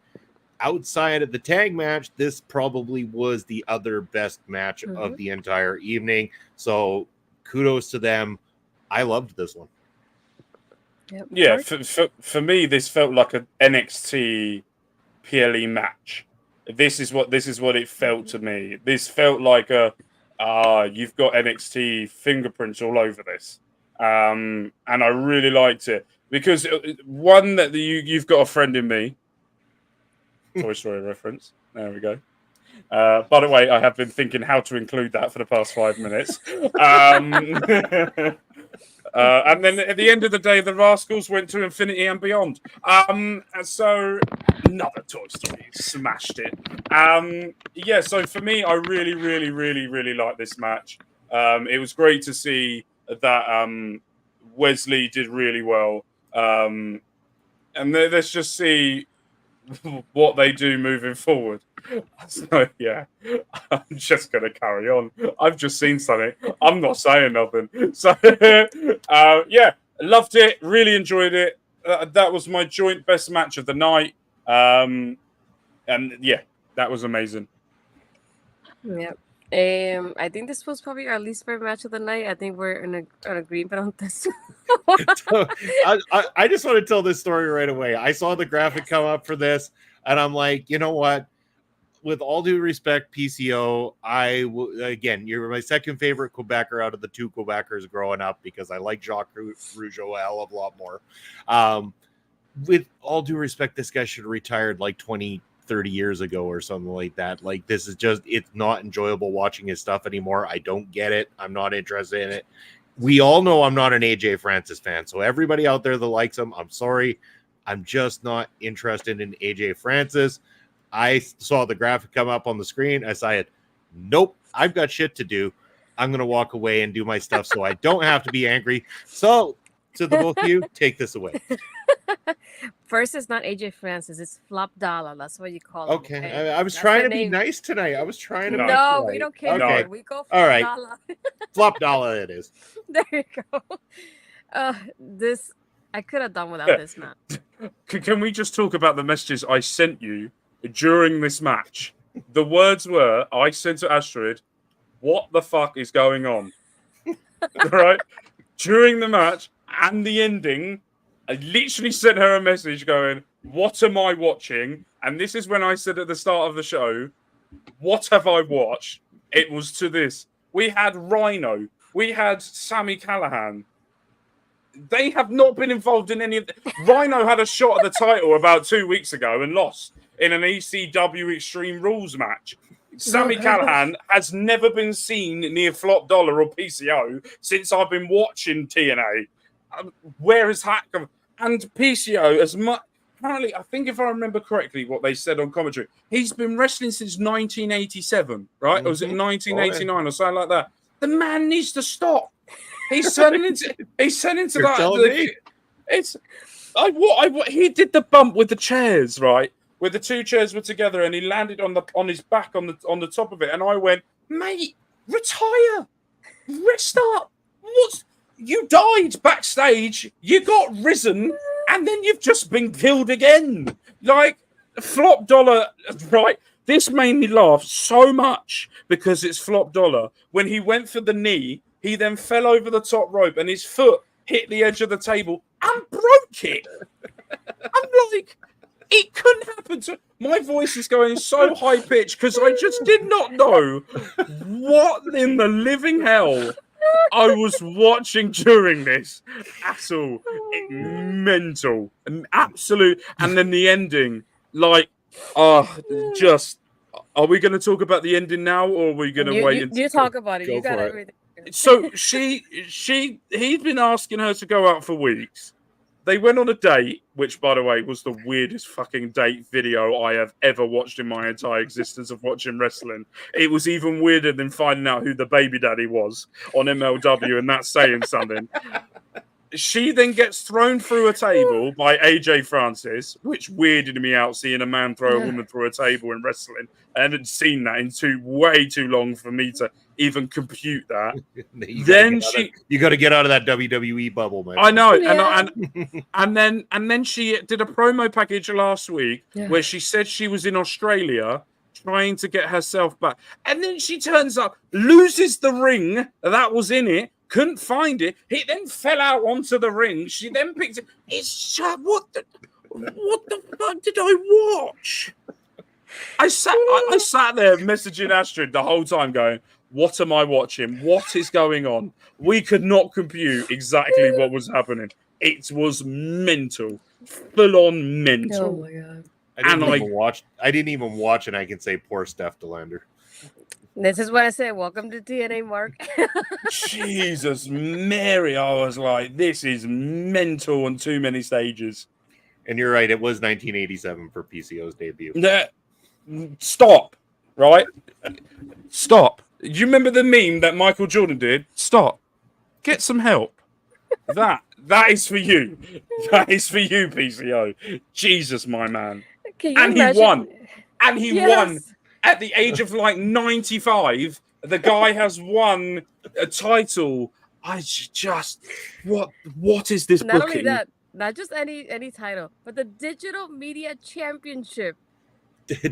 outside of the tag match, this probably was the other best match of the entire evening. So kudos to them. I loved this one.
Yep.
Yeah, for me, this felt like an NXT PLE match. This is what it felt to me. This felt like you've got NXT fingerprints all over this. And I really liked it because one that you've got a friend in me. Toy Story reference. There we go. By the way, I have been thinking how to include that for the past 5 minutes. And then at the end of the day, the Rascals went to infinity and beyond. So another Toy Story smashed it. Yeah, so for me, I really, really, really, really like this match. It was great to see that Wesley did really well. And let's just see what they do moving forward. So yeah, I'm just gonna carry on. I've just seen something. I'm not saying nothing. So yeah, loved it. Really enjoyed it. That was my joint best match of the night. And yeah, that was amazing.
Yep. I think this was probably our least favorite match of the night. I think we're in an agreement on this.
I just want to tell this story right away. I saw the graphic come up for this, and I'm like, you know what? With all due respect, PCO, again, you're my second favorite Quebecer out of the two Quebecers growing up because I like Jacques Rougeau a hell of a lot more. With all due respect, this guy should have retired like 20, 30 years ago or something like that. Like, this is just, it's not enjoyable watching his stuff anymore. I don't get it. I'm not interested in it. We all know I'm not an AJ Francis fan. So everybody out there that likes him, I'm sorry. I'm just not interested in AJ Francis. I saw the graphic come up on the screen. I said, nope, I've got shit to do. I'm going to walk away and do my stuff so I don't have to be angry. So to the both of you, take this away.
First, it's not AJ Francis. It's Flop Dollar. That's what you call it.
Okay. I was trying to be nice tonight. I was trying to be
No,
polite.
we don't care.
Okay.
We go Flop
All right.
Dollar.
Flop Dollar it is.
There you go. This, I could have done without this match.
Can we just talk about the messages I sent you during this match? The words were, I sent to Astrid, what the fuck is going on? Right? during the match and the ending, I literally sent her a message going, "What am I watching?" And this is when I said at the start of the show, "What have I watched?" It was to this. We had Rhino. We had Sami Callihan. They have not been involved in any of the... Rhino had a shot at the title about 2 weeks ago and lost in an ECW Extreme Rules match. Sami Callihan has never been seen near Flop Dollar or PCO since I've been watching TNA. Where is that? And PCO, as much... Apparently, I think if I remember correctly what they said on commentary, he's been wrestling since 1987, right? Or was it 1989 or something like that? The man needs to stop. He's turning into that. He did the bump with the chairs, right? Where the two chairs were together, and he landed on his back on the top of it, and I went, "Mate, retire, rest up. You died backstage, you got risen, and then you've just been killed again." Like, Flop Dollar, right? This made me laugh so much because it's Flop Dollar. When he went for the knee, he then fell over the top rope and his foot hit the edge of the table and broke it. I'm like, it couldn't happen to... My voice is going so high pitched because I just did not know what in the living hell I was watching during this at all. Mental. Absolute. And then the ending, like, just... Are we going to talk about the ending now, or are we going to wait?
You talk about it. You got everything.
So he'd been asking her to go out for weeks. They went on a date, which, by the way, was the weirdest fucking date video I have ever watched in my entire existence of watching wrestling. It was even weirder than finding out who the baby daddy was on MLW, and that's saying something. She then gets thrown through a table by AJ Francis, which weirded me out, seeing a man throw a woman through a table in wrestling. I hadn't seen that in way too long for me to even compute that. You
got to get out of that WWE bubble, man.
I know, and then she did a promo package last week where she said she was in Australia trying to get herself back, and then she turns up, loses the ring that was in it. Couldn't find it. He then fell out onto the ring. She then picked it. It's what the fuck did I watch? I sat there messaging Astrid the whole time, going, "What am I watching? What is going on?" We could not compute exactly what was happening. It was mental, full on mental.
Oh my god!
I didn't even watch, and I can say poor Steph DeLander.
This is what I said. Welcome to TNA, Mark.
Jesus, Mary. I was like, this is mental on too many stages.
And you're right. It was 1987 for PCO's debut.
Stop. Right? Stop. Do you remember the meme that Michael Jordan did? Stop. Get some help. That is for you. That is for you, PCO. Jesus, my man. And he won. And he won. At the age of like 95, the guy has won a title. I just what is this booking?
Not only that, not just any title, but the Digital Media Championship.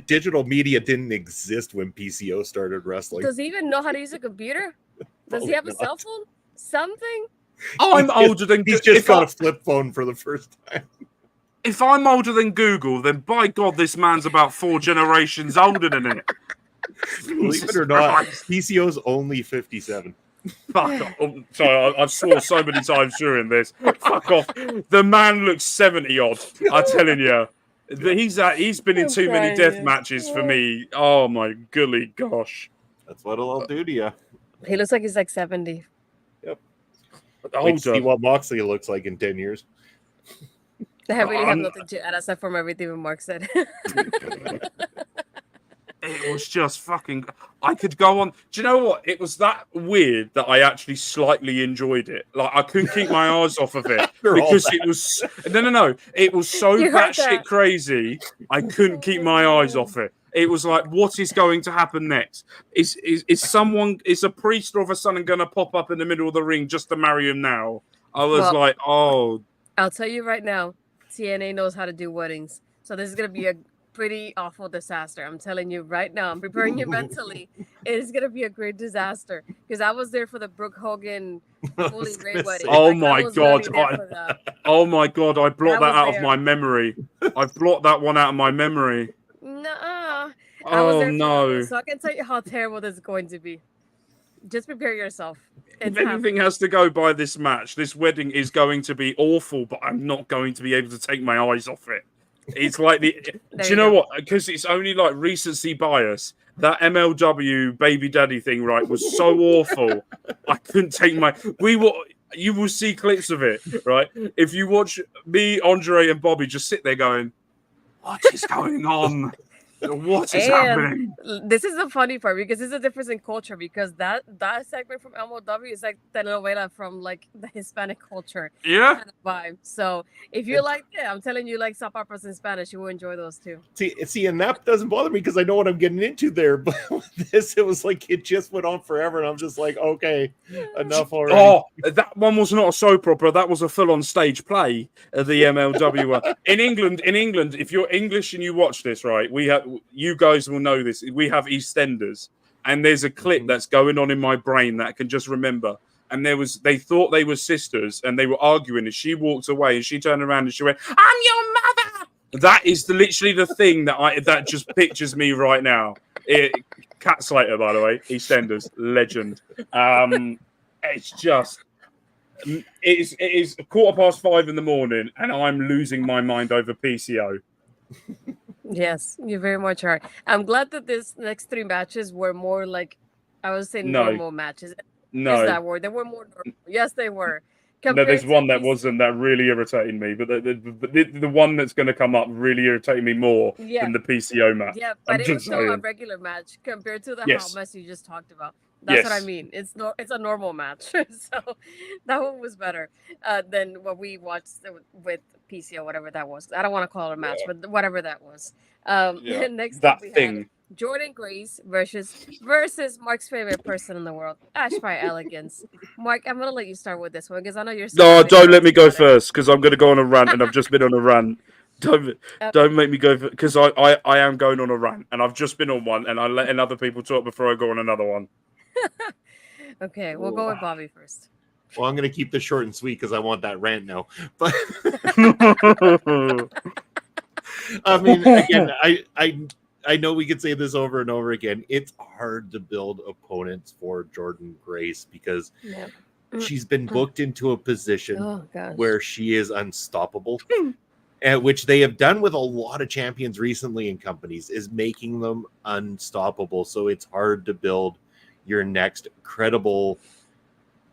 Digital media didn't exist when PCO started wrestling.
Does he even know how to use a computer? Does he have a cell phone? Something?
I'm older than...
He's just got a flip phone for the first time.
If I'm older than Google, then by God, this man's about 4 generations older than it.
Believe it or not, PCO's only 57.
Fuck off. Sorry, I've swore so many times during this. Fuck off. The man looks 70 odd. I'm telling you. He's been in too many death matches for me. Oh my golly gosh.
That's what it'll do to you.
He looks like he's like 70.
Yep. Wait to see what Moxley looks like in 10 years.
I really have nothing to add aside from everything Mark said.
It was just fucking... I could go on... Do you know what? It was that weird that I actually slightly enjoyed it. Like, I couldn't keep my eyes off of it. Because it was... No. It was so batshit crazy, I couldn't keep my eyes off it. It was like, what is going to happen next? Is a priest all of a sudden going to pop up in the middle of the ring just to marry him now? I was like, oh...
I'll tell you right now, TNA knows how to do weddings. So this is going to be pretty awful disaster. I'm telling you right now. I'm preparing you mentally. It is gonna be a great disaster because I was there for the Brooke Hogan Bully Ray wedding.
Oh
Like, I
my
was
God,
really there for that.
oh my God, I blocked
I
that
was
out of
there.
my memory. I've blocked that one out of my memory.
Nuh-uh. I was
Oh
there for that one,
no.
so I can tell you how terrible this is going to be. Just prepare yourself.
If
It's
anything
happening.
has to go by this match, this wedding is going to be awful, but I'm not going to be able to take my eyes off it. It's like do
There
you
you
know
go.
what? Because it's only like recency bias. That MLW baby daddy thing, right, was so awful. I couldn't take my. You will see clips of it, right? If you watch me, Andre, and Bobby just sit there going, "What is going on? What is happening?"
This is the funny part because it's a difference in culture because that segment from MLW is like telenovela from like the Hispanic culture
Yeah.
kind of vibe. So if you like, I'm telling you, like soap operas in Spanish, you will enjoy those too.
See, and that doesn't bother me because I know what I'm getting into there. But with this, it was like it just went on forever, and I'm just like, okay, enough already.
Oh, that one was not a soap opera. That was a full-on stage play of the MLW one. In England, if you're English and you watch this, right, you guys will know this. We have EastEnders, and there's a clip that's going on in my brain that I can just remember. And they thought they were sisters, and they were arguing. And she walked away, and she turned around and she went, "I'm your mother." That is literally the thing that just pictures me right now. Cat Slater, by the way, EastEnders legend. It's just it is 5:15 in the morning, and I'm losing my mind over PCO.
Yes, you very much are. I'm glad that this next three matches were more like, I would say, normal matches.
No,
Use that word. They were more normal. Yes, they were.
No, there's one that
PCO.
wasn't that really irritated me, but the one that's going to come up really irritated me more than the PCO match.
Yeah, but it was
just
still a
saying.
regular match compared to the
Yes.
hot mess you just talked about. That's what I
Yes.
mean. It's a normal match. So that one was better than what we watched with PC or whatever that was. I don't want to call it a match, but whatever that was. Next
That
up we
thing.
had Jordynne Grace versus Mark's favorite person in the world, Ash by Elegance. Mark, I'm gonna let you start with this one because I know you're.
No, don't let me go first because I'm going to go on a rant, and I've just been on a rant. Don't make me go because I am going on a rant, and I've just been on one, and I'm letting other people talk before I go on another one.
Okay, we'll go with Bobby first.
Well, I'm going to keep this short and sweet because I want that rant now. But I mean, again, I know we could say this over and over again. It's hard to build opponents for Jordynne Grace because she's been booked into a position where she is unstoppable. And which they have done with a lot of champions recently in companies, is making them unstoppable. So it's hard to build your next credible,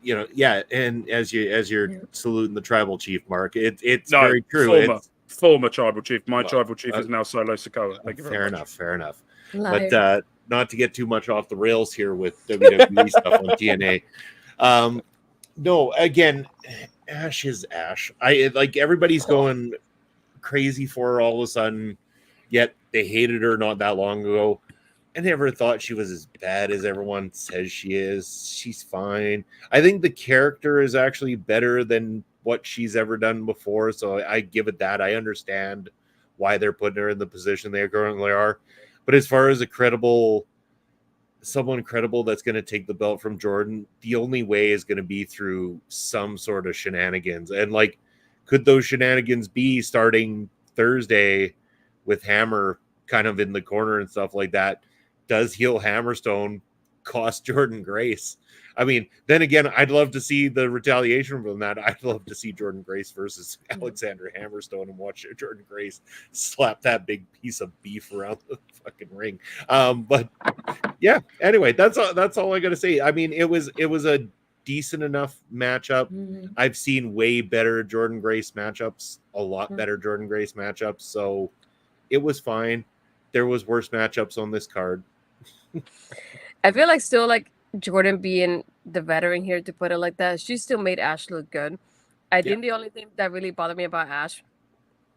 and as you're saluting the tribal chief, Mark, it's very true.
Former tribal chief. My tribal chief is now Solo Sikoa. Thank you very much.
Fair enough. But not to get too much off the rails here with WWE stuff on TNA. No, again, Ash is Ash. Everybody's going crazy for her all of a sudden, yet they hated her not that long ago. I never thought she was as bad as everyone says she is. She's fine. I think the character is actually better than what she's ever done before, so I give it that. I understand why they're putting her in the position they currently are. But as far as someone credible that's going to take the belt from Jordynne, the only way is going to be through some sort of shenanigans. And could those shenanigans be starting Thursday with Hammer kind of in the corner and stuff like that? Does heel Hammerstone cost Jordynne Grace? I mean, then again, I'd love to see the retaliation from that. I'd love to see Jordynne Grace versus Alexander Hammerstone and watch Jordynne Grace slap that big piece of beef around the fucking ring. But yeah, anyway, that's all I got to say. I mean, it was a decent enough matchup. I've seen way better Jordynne Grace matchups, a lot better Jordynne Grace matchups. So it was fine. There was worse matchups on this card.
I feel like still Jordynne being the veteran here, to put it like that, she still made Ash look good. I think the only thing that really bothered me about Ash,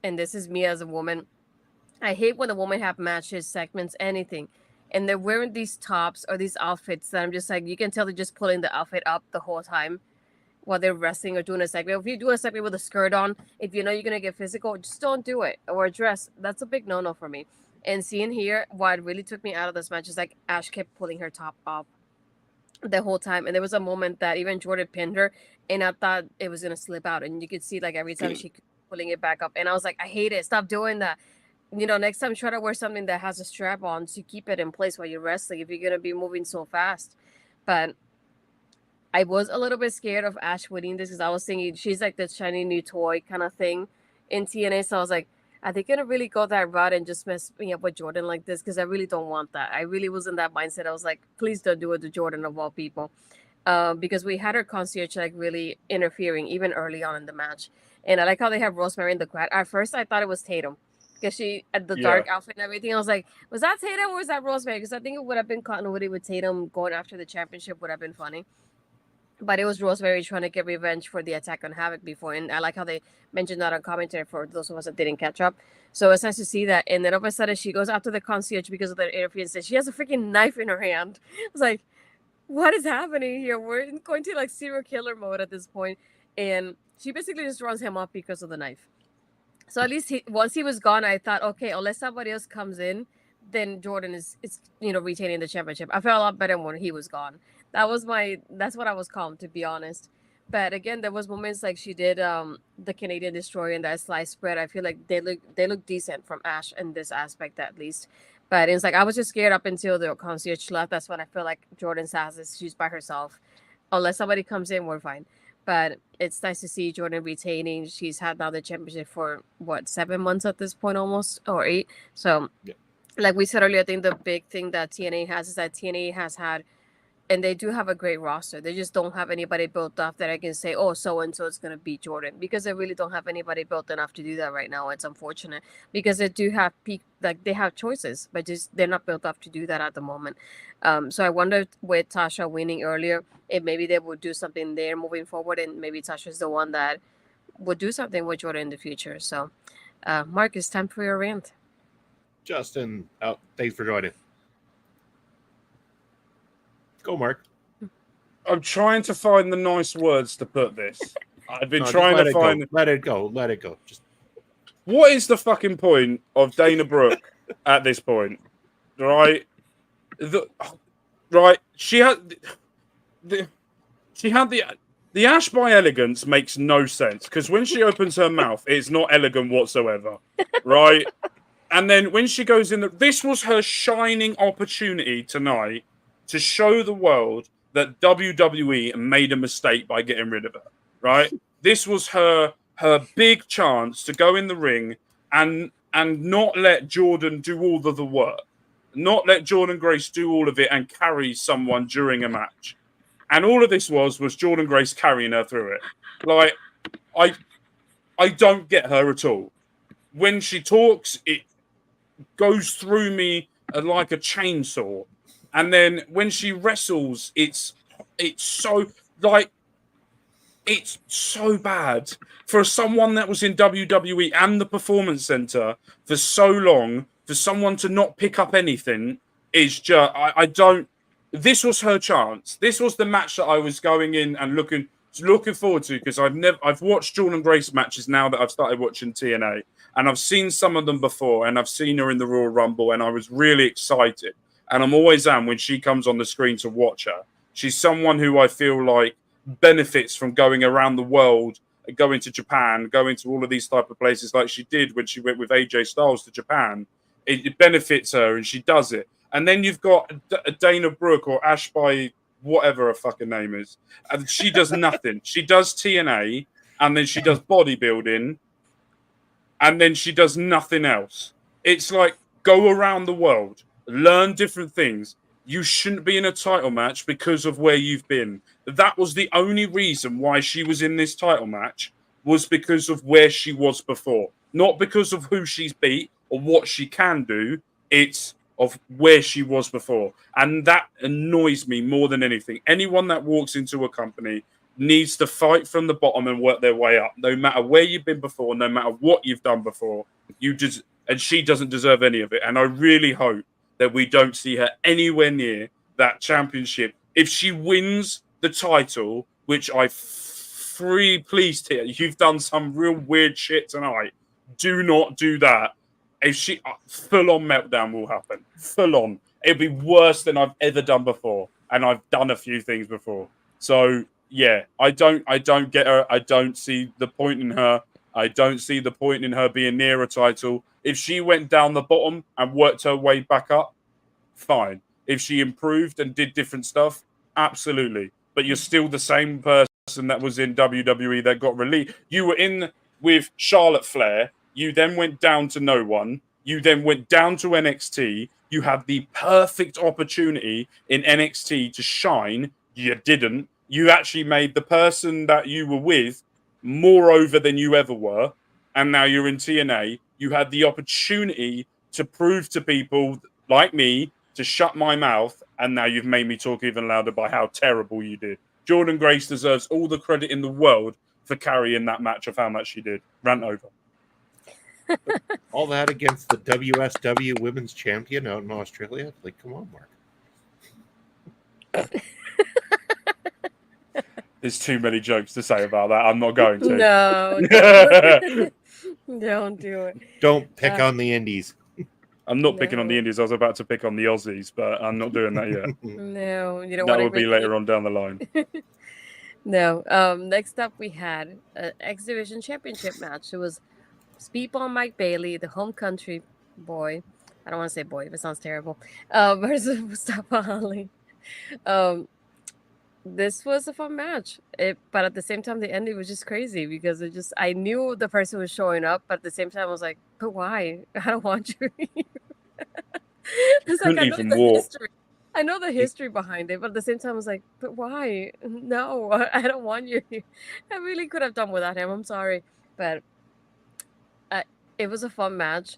and this is me as a woman, I hate when a woman have matches, segments, anything, and they're wearing these tops or these outfits that I'm just like, you can tell they're just pulling the outfit up the whole time while they're wrestling or doing a segment. If you do a segment with a skirt on, if you know you're going to get physical, just don't do it. Or a dress. That's a big no-no for me. And seeing here, what really took me out of this match is like Ash kept pulling her top up the whole time, and there was a moment that even Jordynne pinned her, and I thought it was gonna slip out, and you could see like every time she pulling it back up, and I was like, I hate it. Stop doing that. Next time try to wear something that has a strap on to keep it in place while you're wrestling if you're gonna be moving so fast. But I was a little bit scared of Ash winning this because I was thinking she's like the shiny new toy kind of thing in TNA. So I was like, are they gonna really go that route and just mess me up with Jordynne like this? Because I really don't want that. I really was in that mindset. I was like, please don't do it to Jordynne of all people, because we had her concierge like really interfering even early on in the match. And I like how they have Rosemary in the crowd. At first, I thought it was Tatum because she had the dark outfit and everything. I was like, was that Tatum or was that Rosemary? Because I think it would have been continuity with Tatum going after the championship would have been funny. But it was Rosemary trying to get revenge for the attack on Havoc before. And I like how they mentioned that on commentary for those of us that didn't catch up. So it's nice to see that. And then all of a sudden she goes after the concierge because of the interference. She has a freaking knife in her hand. I was like, what is happening here? We're going to like serial killer mode at this point. And she basically just runs him up because of the knife. So at least once he was gone, I thought, okay, unless somebody else comes in, then Jordynne is retaining the championship. I felt a lot better when he was gone. That's what I was calm, to be honest. But again, there was moments like she did the Canadian Destroyer and that slice spread. I feel like they look decent from Ash in this aspect at least. But it's like I was just scared up until the concierge left. That's when I feel like Jordynne has this. She's by herself. Unless somebody comes in, we're fine. But it's nice to see Jordynne retaining. She's had now the championship for 7 months at this point, almost, or 8. So, like we said earlier, I think the big thing that TNA has is that TNA has had, and they do have a great roster. They just don't have anybody built up that I can say, oh, so and so is going to beat Jordynne, because they really don't have anybody built enough to do that right now. It's unfortunate because they do have they have choices, but just they're not built up to do that at the moment. So I wonder with Tasha winning earlier, if maybe they would do something there moving forward, and maybe Tasha's the one that would do something with Jordynne in the future. So, Mark, it's time for your rant.
Justin, thanks for joining. Go, Mark.
I'm trying to find the nice words to put this. I've been trying to find.
Let it go. Let it go. Just
what is the fucking point of Dana Brooke at this point? Right? She had the Ash by Elegance makes no sense because when she opens her mouth, it's not elegant whatsoever. Right? And then when she goes in, this was her shining opportunity tonight to show the world that WWE made a mistake by getting rid of her, right? This was her big chance to go in the ring and not let Jordynne do all of the work, not let Jordynne Grace do all of it and carry someone during a match. And all of this was Jordynne Grace carrying her through it. Like, I don't get her at all. When she talks, it goes through me like a chainsaw. And then when she wrestles, it's so bad for someone that was in WWE and the Performance Center for so long. For someone to not pick up anything is just I don't. This was her chance. This was the match that I was going in and looking forward to because I've watched Jordynne Grace matches now that I've started watching TNA, and I've seen some of them before, and I've seen her in the Royal Rumble, and I was really excited. And I'm always when she comes on the screen to watch her. She's someone who I feel like benefits from going around the world, going to Japan, going to all of these type of places like she did when she went with AJ Styles to Japan. It benefits her and she does it. And then you've got Dana Brooke or Ash by whatever her fucking name is. And she does nothing. She does TNA and then she does bodybuilding and then she does nothing else. It's like go around the world. Learn different things. You shouldn't be in a title match because of where you've been. That was the only reason why she was in this title match was because of where she was before. Not because of who she's beat or what she can do. It's of where she was before. And that annoys me more than anything. Anyone that walks into a company needs to fight from the bottom and work their way up. No matter where you've been before, no matter what you've done before. And she doesn't deserve any of it. And I really hope that we don't see her anywhere near that championship. If she wins the title, which I please, you've done some real weird shit tonight. Do not do that. if she full on meltdown will happen. Full on. It'll be worse than I've ever done before, and I've done a few things before. So yeah, I don't get her. I don't see the point in her. I don't see the point in her being near a title. If she went down the bottom and worked her way back up, fine. If she improved and did different stuff, absolutely. But you're still the same person that was in WWE that got released. You were in with Charlotte Flair. You then went down to no one. You then went down to NXT. You had the perfect opportunity in NXT to shine. You didn't. You actually made the person that you were with more over than you ever were. And now you're in TNA. You had the opportunity to prove to people like me to shut my mouth. And now you've made me talk even louder by how terrible you did. Jordynne Grace deserves all the credit in the world for carrying that match of how much she did. Rant over.
All that against the WSW Women's Champion out in Australia? Like, come on, Mark.
There's too many jokes to say about that. I'm not going to.
No. Don't do it.
Don't pick on the indies.
I'm not picking on the Indies. I was about to pick on the Aussies, but I'm not doing that yet.
No, you don't
That
want
will be later on down the line.
No. Next up, we had an X Division Championship match. It was Speedball Mike Bailey, the home country boy. I don't want to say boy, but it sounds terrible. Versus Mustafa Ali. This was a fun match, but at the same time, the ending was just crazy because I knew the person was showing up, but at the same time, I was like, but why? I don't want you here. It's like, I know the history behind it, but at the same time, I was like, but why? No, I don't want you here. I really could have done without him. I'm sorry, but it was a fun match.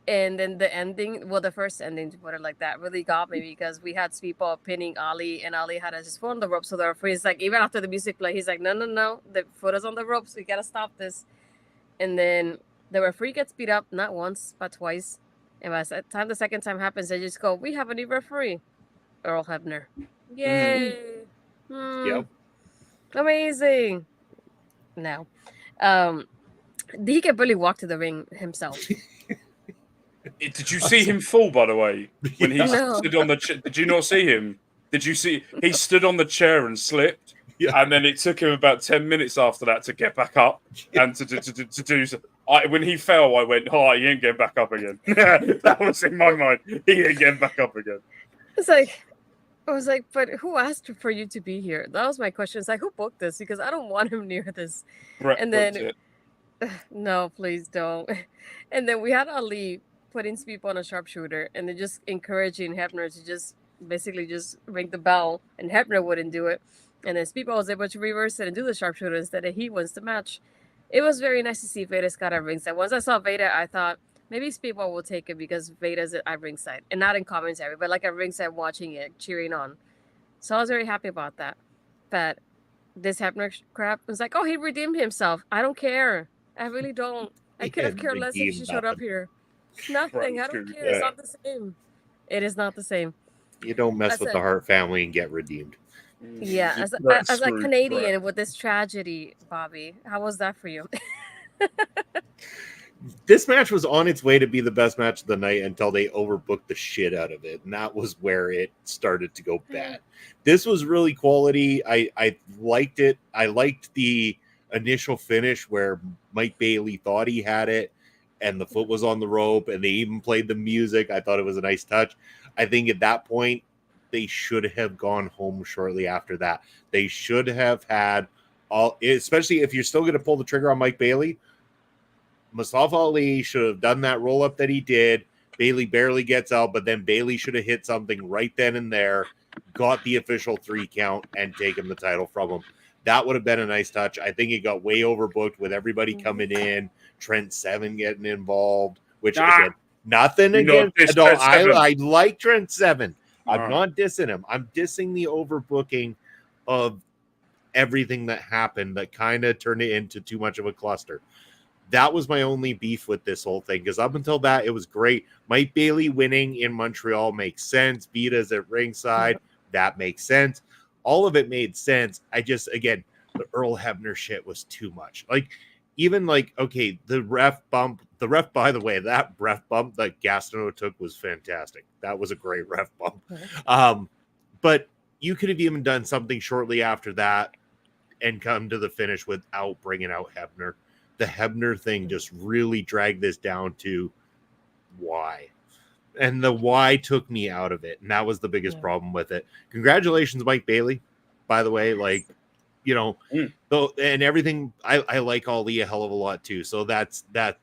And then the ending, well, the first ending, to put it like that, really got me because we had Speedball pinning Ali, and Ali had his foot on the ropes. So the referee's like, even after the music play, he's like, no, the foot is on the ropes. We got to stop this. And then the referee gets beat up, not once, but twice. And by the second time happens, they just go, we have a new referee, Earl Hebner. Yay.
Yep.
Amazing. No. He can barely walk to the ring himself.
Did you see him fall, by the way? When he stood on the chair? Did you not see him? Did you see? He stood on the chair and slipped. Yeah. And then it took him about 10 minutes after that to get back up and to do so. When he fell, I went, oh, he ain't getting back up again. That was in my mind. He ain't getting back up again.
I was like, but who asked for you to be here? That was my question. It's like, who booked this? Because I don't want him near this. And then, no, please don't. And then we had Ali putting Speedball on a sharpshooter, and then just encouraging Hebner to just basically just ring the bell, and Hebner wouldn't do it. And then Speedball was able to reverse it and do the sharpshooter instead, and he wins the match. It was very nice to see Veda Scott at ringside. Once I saw Veda, I thought maybe Speedball will take it because Veda's at ringside, and not in commentary, but like at ringside watching it, cheering on. So I was very happy about that. But this Hebner crap was like, oh, he redeemed himself. I don't care. I really don't. I could have cared less if she showed up here. Nothing. I don't care. It's not the same. It is not the same.
You don't mess with the Hart family and get redeemed.
Yeah, as a Canadian with this tragedy, Bobby, how was that for you?
This match was on its way to be the best match of the night until they overbooked the shit out of it, and that was where it started to go bad. This was really quality. I liked it. I liked the initial finish where Mike Bailey thought he had it, and the foot was on the rope, and they even played the music. I thought it was a nice touch. I think at that point, they should have gone home shortly after that. They should have had all, especially if you're still going to pull the trigger on Mike Bailey, Mustafa Ali should have done that roll up that he did. Bailey barely gets out, but then Bailey should have hit something right then and there, got the official 3 count, and taken the title from him. That would have been a nice touch. I think it got way overbooked with everybody coming in, Trent Seven getting involved, which again, nothing against. No, I like Trent Seven. I'm not dissing him. I'm dissing the overbooking of everything that happened that kind of turned it into too much of a cluster. That was my only beef with this whole thing, because up until that, it was great. Mike Bailey winning in Montreal makes sense. Vita's at ringside. That makes sense. All of it made sense. I just, again, the Earl Hebner shit was too much. Like, even like, okay, the ref bump, the ref, by the way, that ref bump that Gastineau took was fantastic. That was a great ref bump. But you could have even done something shortly after that and come to the finish without bringing out Hebner. The Hebner thing just really dragged this down to why. And the why took me out of it. And that was the biggest problem with it. Congratulations, Mike Bailey, by the way. Like, you know, though, and everything. I like Ali a hell of a lot too. So that's that.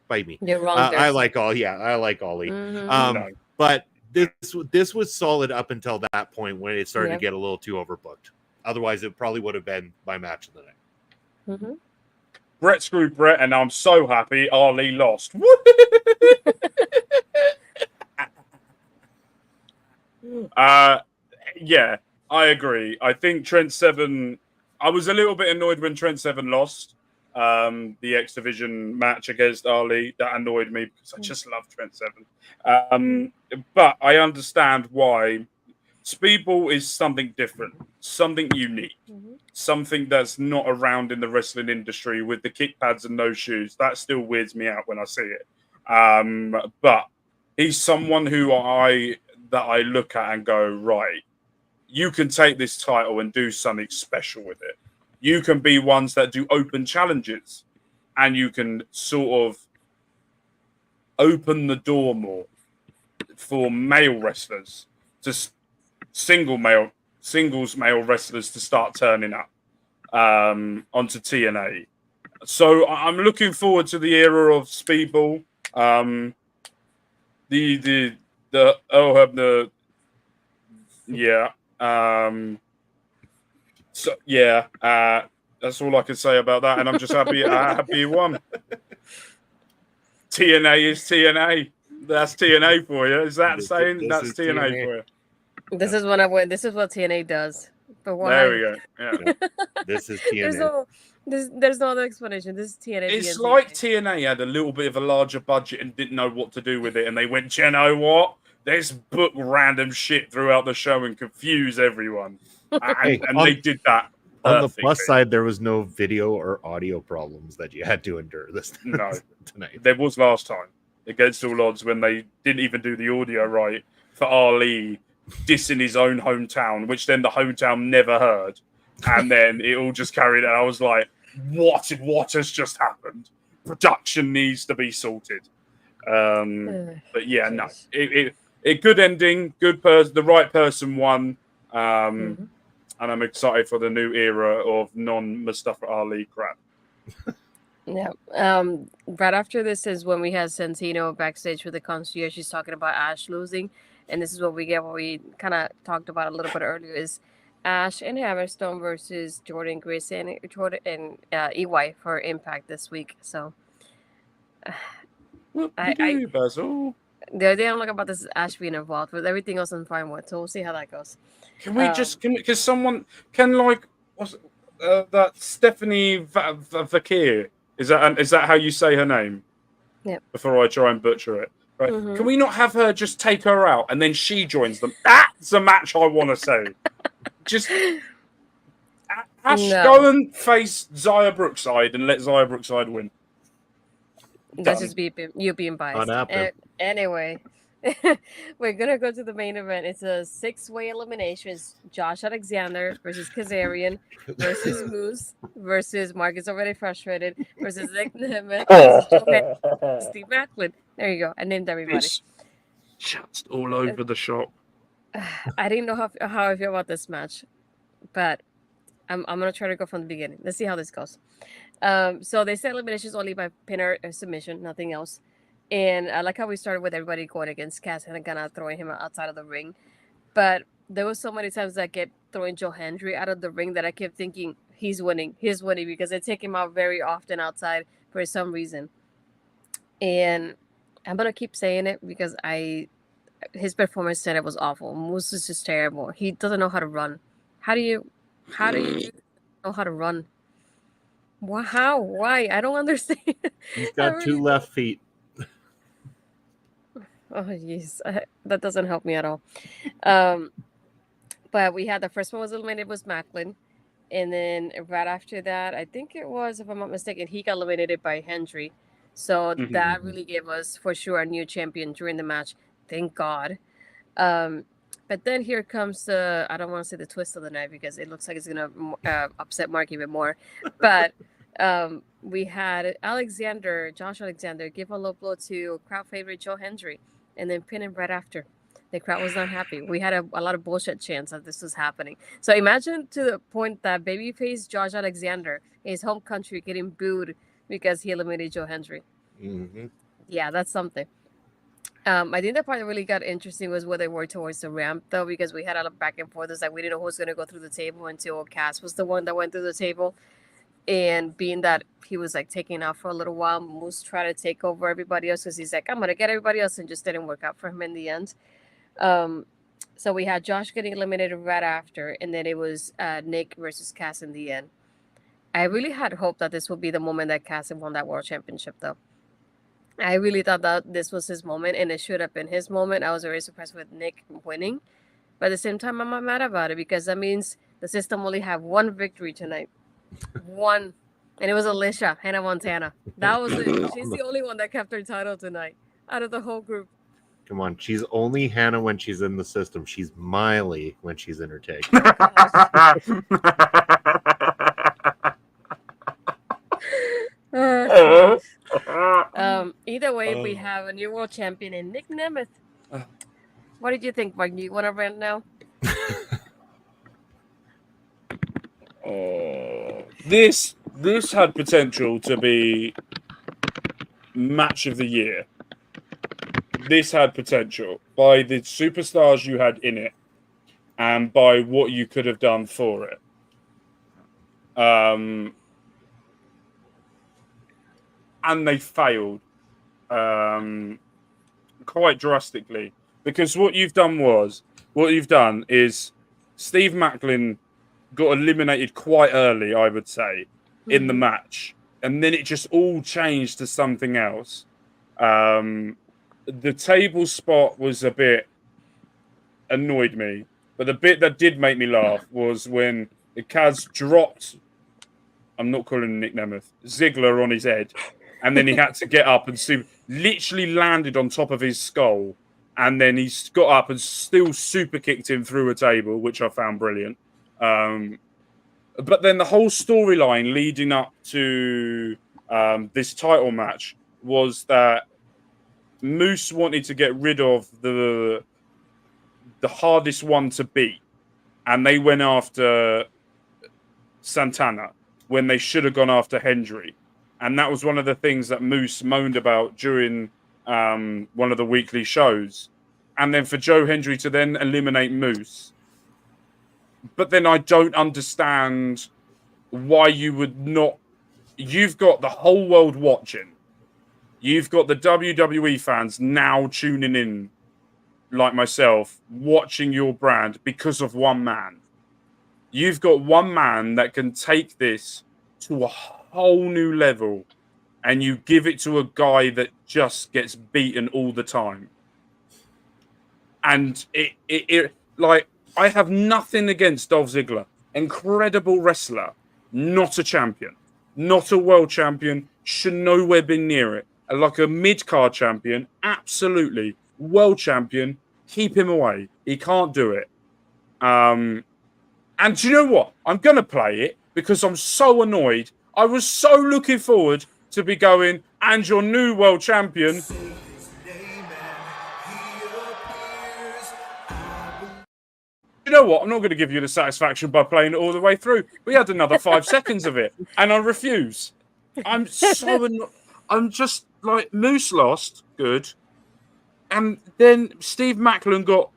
Bite me.
You're wrong.
I like Ali.
Mm-hmm.
But this was solid up until that point when it started to get a little too overbooked. Otherwise, it probably would have been my match of the night.
Mm-hmm.
Brett screwed Brett, and I'm so happy Ali lost. Yeah, I agree. I think Trent Seven. I was a little bit annoyed when Trent Seven lost the X Division match against Ali. That annoyed me because I just love Trent Seven. But I understand why. Speedball is something different, something unique, something that's not around in the wrestling industry with the kick pads and no shoes. That still weirds me out when I see it. But he's someone who I look at and go, right, you can take this title and do something special with it. You can be ones that do open challenges and you can sort of open the door more for male wrestlers to singles male wrestlers to start turning up onto TNA. So I'm looking forward to the era of Speedball. That's all I can say about that, and I'm just happy he won. TNA is TNA. That's TNA for you. Is that saying that's TNA for you?
This is what TNA does. But why?
There we go. Yeah.
This is TNA.
There's no other explanation. This is TNA.
It's like TNA had a little bit of a larger budget and didn't know what to do with it, and they went, you know what? Let's book random shit throughout the show and confuse everyone. And they did that.
On the plus side, there was no video or audio problems that you had to endure this tonight.
There was last time against all odds when they didn't even do the audio right for Ali dissing his own hometown, which then the hometown never heard. And then it all just carried out. I was like, what has just happened? Production needs to be sorted. But yeah, no. It good ending, good person, the right person won. And I'm excited for the new era of non-Mustafa Ali crap.
Yeah. Right after this is when we had Santino backstage with the concierge. She's talking about Ash losing. And this is what we get, what we kind of talked about a little bit earlier, is Ash and Hammerstone versus Jordynne Grace and EY for Impact this week. So,
Basil.
The idea I don't like about this is Ash being involved, but everything else I'm fine with. So we'll see how that goes.
Can we because someone can that Stephanie Vakir? Is that how you say her name?
Yeah.
Before I try and butcher it. Right. Can we not have her just take her out and then she joins them? That's a match I want to see. Just Ash, go and face Xia Brookside and let Xia Brookside win.
That's just you being biased. Anyway, we're gonna go to the main event. It's a 6-way elimination. It's Josh Alexander versus Kazarian versus Moose versus Marcus Already Frustrated versus Nick Nemeth versus Steve Maclin. There you go. I named everybody.
It's just all over the shop.
I didn't know how I feel about this match, but I'm gonna try to go from the beginning. Let's see how this goes. So they said eliminations only by pin or submission, nothing else. And I like how we started with everybody going against Cass and kind of throwing him outside of the ring. But there was so many times that I kept throwing Joe Hendry out of the ring that I kept thinking he's winning because they take him out very often outside for some reason. And I'm gonna keep saying it because his performance said it was awful. Moose is just terrible. He doesn't know how to run. How do you know how to run? How? Why? I don't understand.
He's got two left feet.
Oh, jeez. That doesn't help me at all. But we had the first one was eliminated was Maclin. And then right after that, I think it was, if I'm not mistaken, he got eliminated by Hendry. So that really gave us for sure a new champion during the match. Thank God. Um, but then here comes the, I don't want to say the twist of the night because it looks like it's going to upset Mark even more. But we had Josh Alexander, give a low blow to crowd favorite Joe Hendry and then pin him right after. The crowd was not happy. We had a lot of bullshit chants that this was happening. So imagine to the point that babyface Josh Alexander, his home country, getting booed because he eliminated Joe Hendry.
Mm-hmm.
Yeah, that's something. I think the part that really got interesting was where they were towards the ramp, though, because we had a lot back and forth. It's like we didn't know who was going to go through the table until Cass was the one that went through the table. And being that he was like taking off for a little while, Moose tried to take over everybody else because he's like, I'm going to get everybody else, and just didn't work out for him in the end. So we had Josh getting eliminated right after, and then it was Nick versus Cass in the end. I really had hope that this would be the moment that Cass won that world championship, though. I really thought that this was his moment, and it should have been his moment. I was very surprised with Nick winning. But at the same time, I'm not mad about it because that means the system only had one victory tonight. One. And it was Alicia, Hannah Montana. That was it. She's the only one that kept her title tonight out of the whole group.
Come on, she's only Hannah when she's in the system. She's Miley when she's in her take.
Either way, we have a new world champion in Nick Nemeth. What did you think, Mike? Do you want to rant now?
This had potential to be match of the year. This had potential by the superstars you had in it and by what you could have done for it. And they failed quite drastically because what you've done is Steve Maclin got eliminated quite early, I would say, in the match, and then it just all changed to something else. The table spot was a bit annoyed me, but the bit that did make me laugh was when Kaz dropped, I'm not calling him Nick Nemeth, Ziggler on his head, and then he had to get up and literally landed on top of his skull, and then he got up and still super kicked him through a table, which I found brilliant. But then the whole storyline leading up to this title match was that Moose wanted to get rid of the hardest one to beat, and they went after Santana when they should have gone after Hendry. And that was one of the things that Moose moaned about during one of the weekly shows. And then for Joe Hendry to then eliminate Moose. But then I don't understand why you would not. You've got the whole world watching. You've got the WWE fans now tuning in, like myself, watching your brand because of one man. You've got one man that can take this to a whole new level, and you give it to a guy that just gets beaten all the time. And it like, I have nothing against Dolph Ziggler. Incredible wrestler. Not a champion. Not a world champion. Should nowhere be near it. Like a mid-card champion, absolutely. World champion, keep him away. He can't do it. And do you know what? I'm going to play it because I'm so annoyed. I was so looking forward to be going, and your new world champion. You know what? I'm not going to give you the satisfaction by playing it all the way through. We had another 5 seconds of it, and I refuse. I'm just like, Moose lost, good. And then Steve Maclin got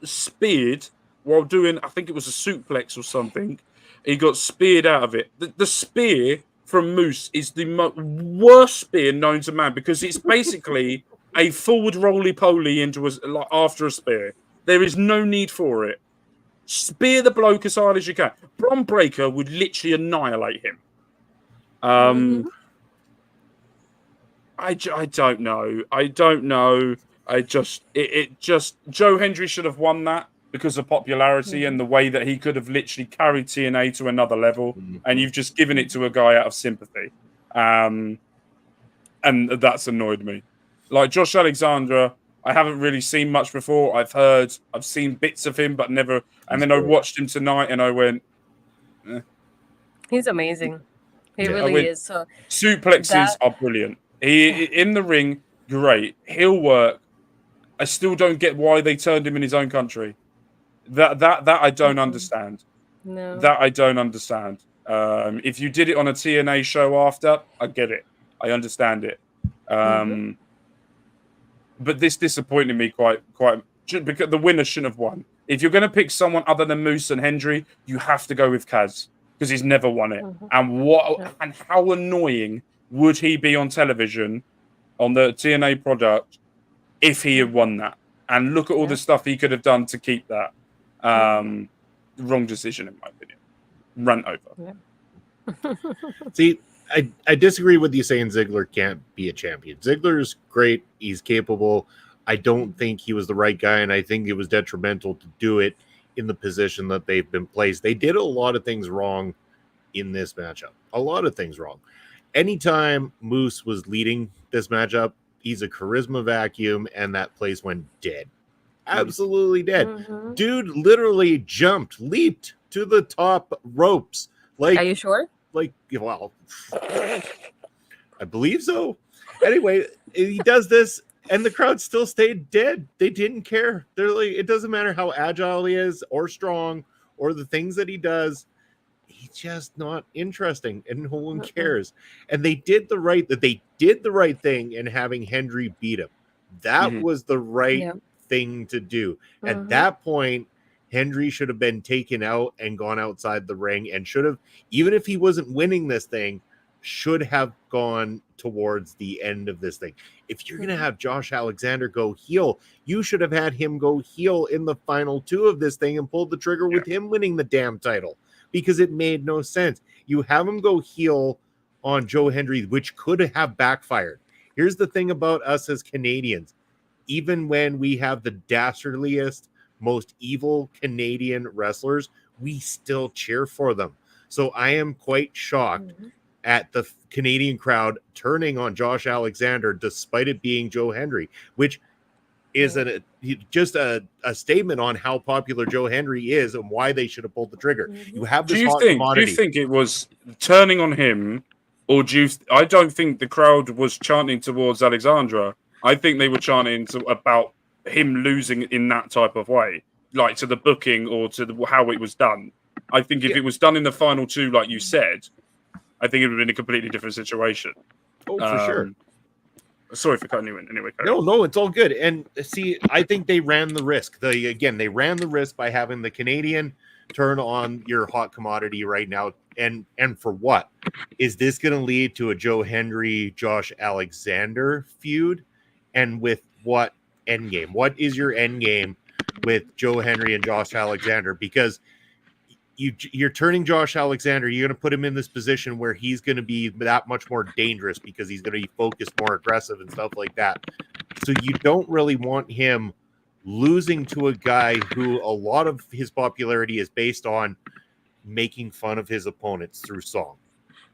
speared while doing, I think it was a suplex or something. He got speared out of it. The spear from Moose is the worst spear known to man because it's basically a forward roly-poly into after a spear. There is no need for it. Spear the bloke as hard as you can. Bron Breakker would literally annihilate him. I don't know. Joe Hendry should have won that. because of popularity and the way that he could have literally carried TNA to another level, and you've just given it to a guy out of sympathy. And that's annoyed me. Like Josh Alexander, I haven't really seen much before. I've seen bits of him, but never. And then I watched him tonight, and I went,
He's amazing. He
Yeah.
really is. So
suplexes are brilliant. He in the ring, great. He'll work. I still don't get why they turned him in his own country. That I don't understand.
No.
That I don't understand. If you did it on a TNA show after, I get it. I understand it. But this disappointed me quite because the winner shouldn't have won. If you're going to pick someone other than Moose and Hendry, you have to go with Kaz because he's never won it. And how annoying would he be on television on the TNA product if he had won that? And look at all the stuff he could have done to keep that. Wrong decision, in my opinion. Run over.
Yeah.
See, I disagree with you saying Ziggler can't be a champion. Ziggler's great. He's capable. I don't think he was the right guy, and I think it was detrimental to do it in the position that they've been placed. They did a lot of things wrong in this matchup. A lot of things wrong. Anytime Moose was leading this matchup, he's a charisma vacuum, and that place went dead. Absolutely dead. Dude literally leaped to the top ropes. Like,
are you sure?
Like, well, I believe so. Anyway, he does this, and the crowd still stayed dead. They didn't care. They're like, it doesn't matter how agile he is, or strong, or the things that he does. He's just not interesting, and no one cares. And they did the right thing in having Hendry beat him. That was the right thing to do. At that point, Hendry should have been taken out and gone outside the ring, and should have, even if he wasn't winning this thing, should have gone towards the end of this thing. If you're going to have Josh Alexander go heel, you should have had him go heel in the final two of this thing and pulled the trigger with him winning the damn title, because it made no sense. You have him go heel on Joe Hendry, which could have backfired. Here's the thing about us as Canadians. Even when we have the dastardliest, most evil Canadian wrestlers, we still cheer for them. So I am quite shocked at the Canadian crowd turning on Josh Alexander despite it being Joe Hendry, which is just a statement on how popular Joe Hendry is and why they should have pulled the trigger. You have this
commodity. Do you think it was turning on him, or I don't think the crowd was chanting towards Alexandra. I think they were chanting about him losing in that type of way, like to the booking or to how it was done. I think if it was done in the final two, like you said, I think it would have been a completely different situation.
Oh, for sure.
Sorry for cutting you in. Anyway,
no, it's all good. And see, I think they ran the risk. They ran the risk by having the Canadian turn on your hot commodity right now. And for what? Is this going to lead to a Joe Hendry, Josh Alexander feud? And with what end game? What is your end game with Joe Hendry and Josh Alexander? Because you're turning Josh Alexander, you're going to put him in this position where he's going to be that much more dangerous because he's going to be focused, more aggressive and stuff like that. So you don't really want him losing to a guy who a lot of his popularity is based on making fun of his opponents through song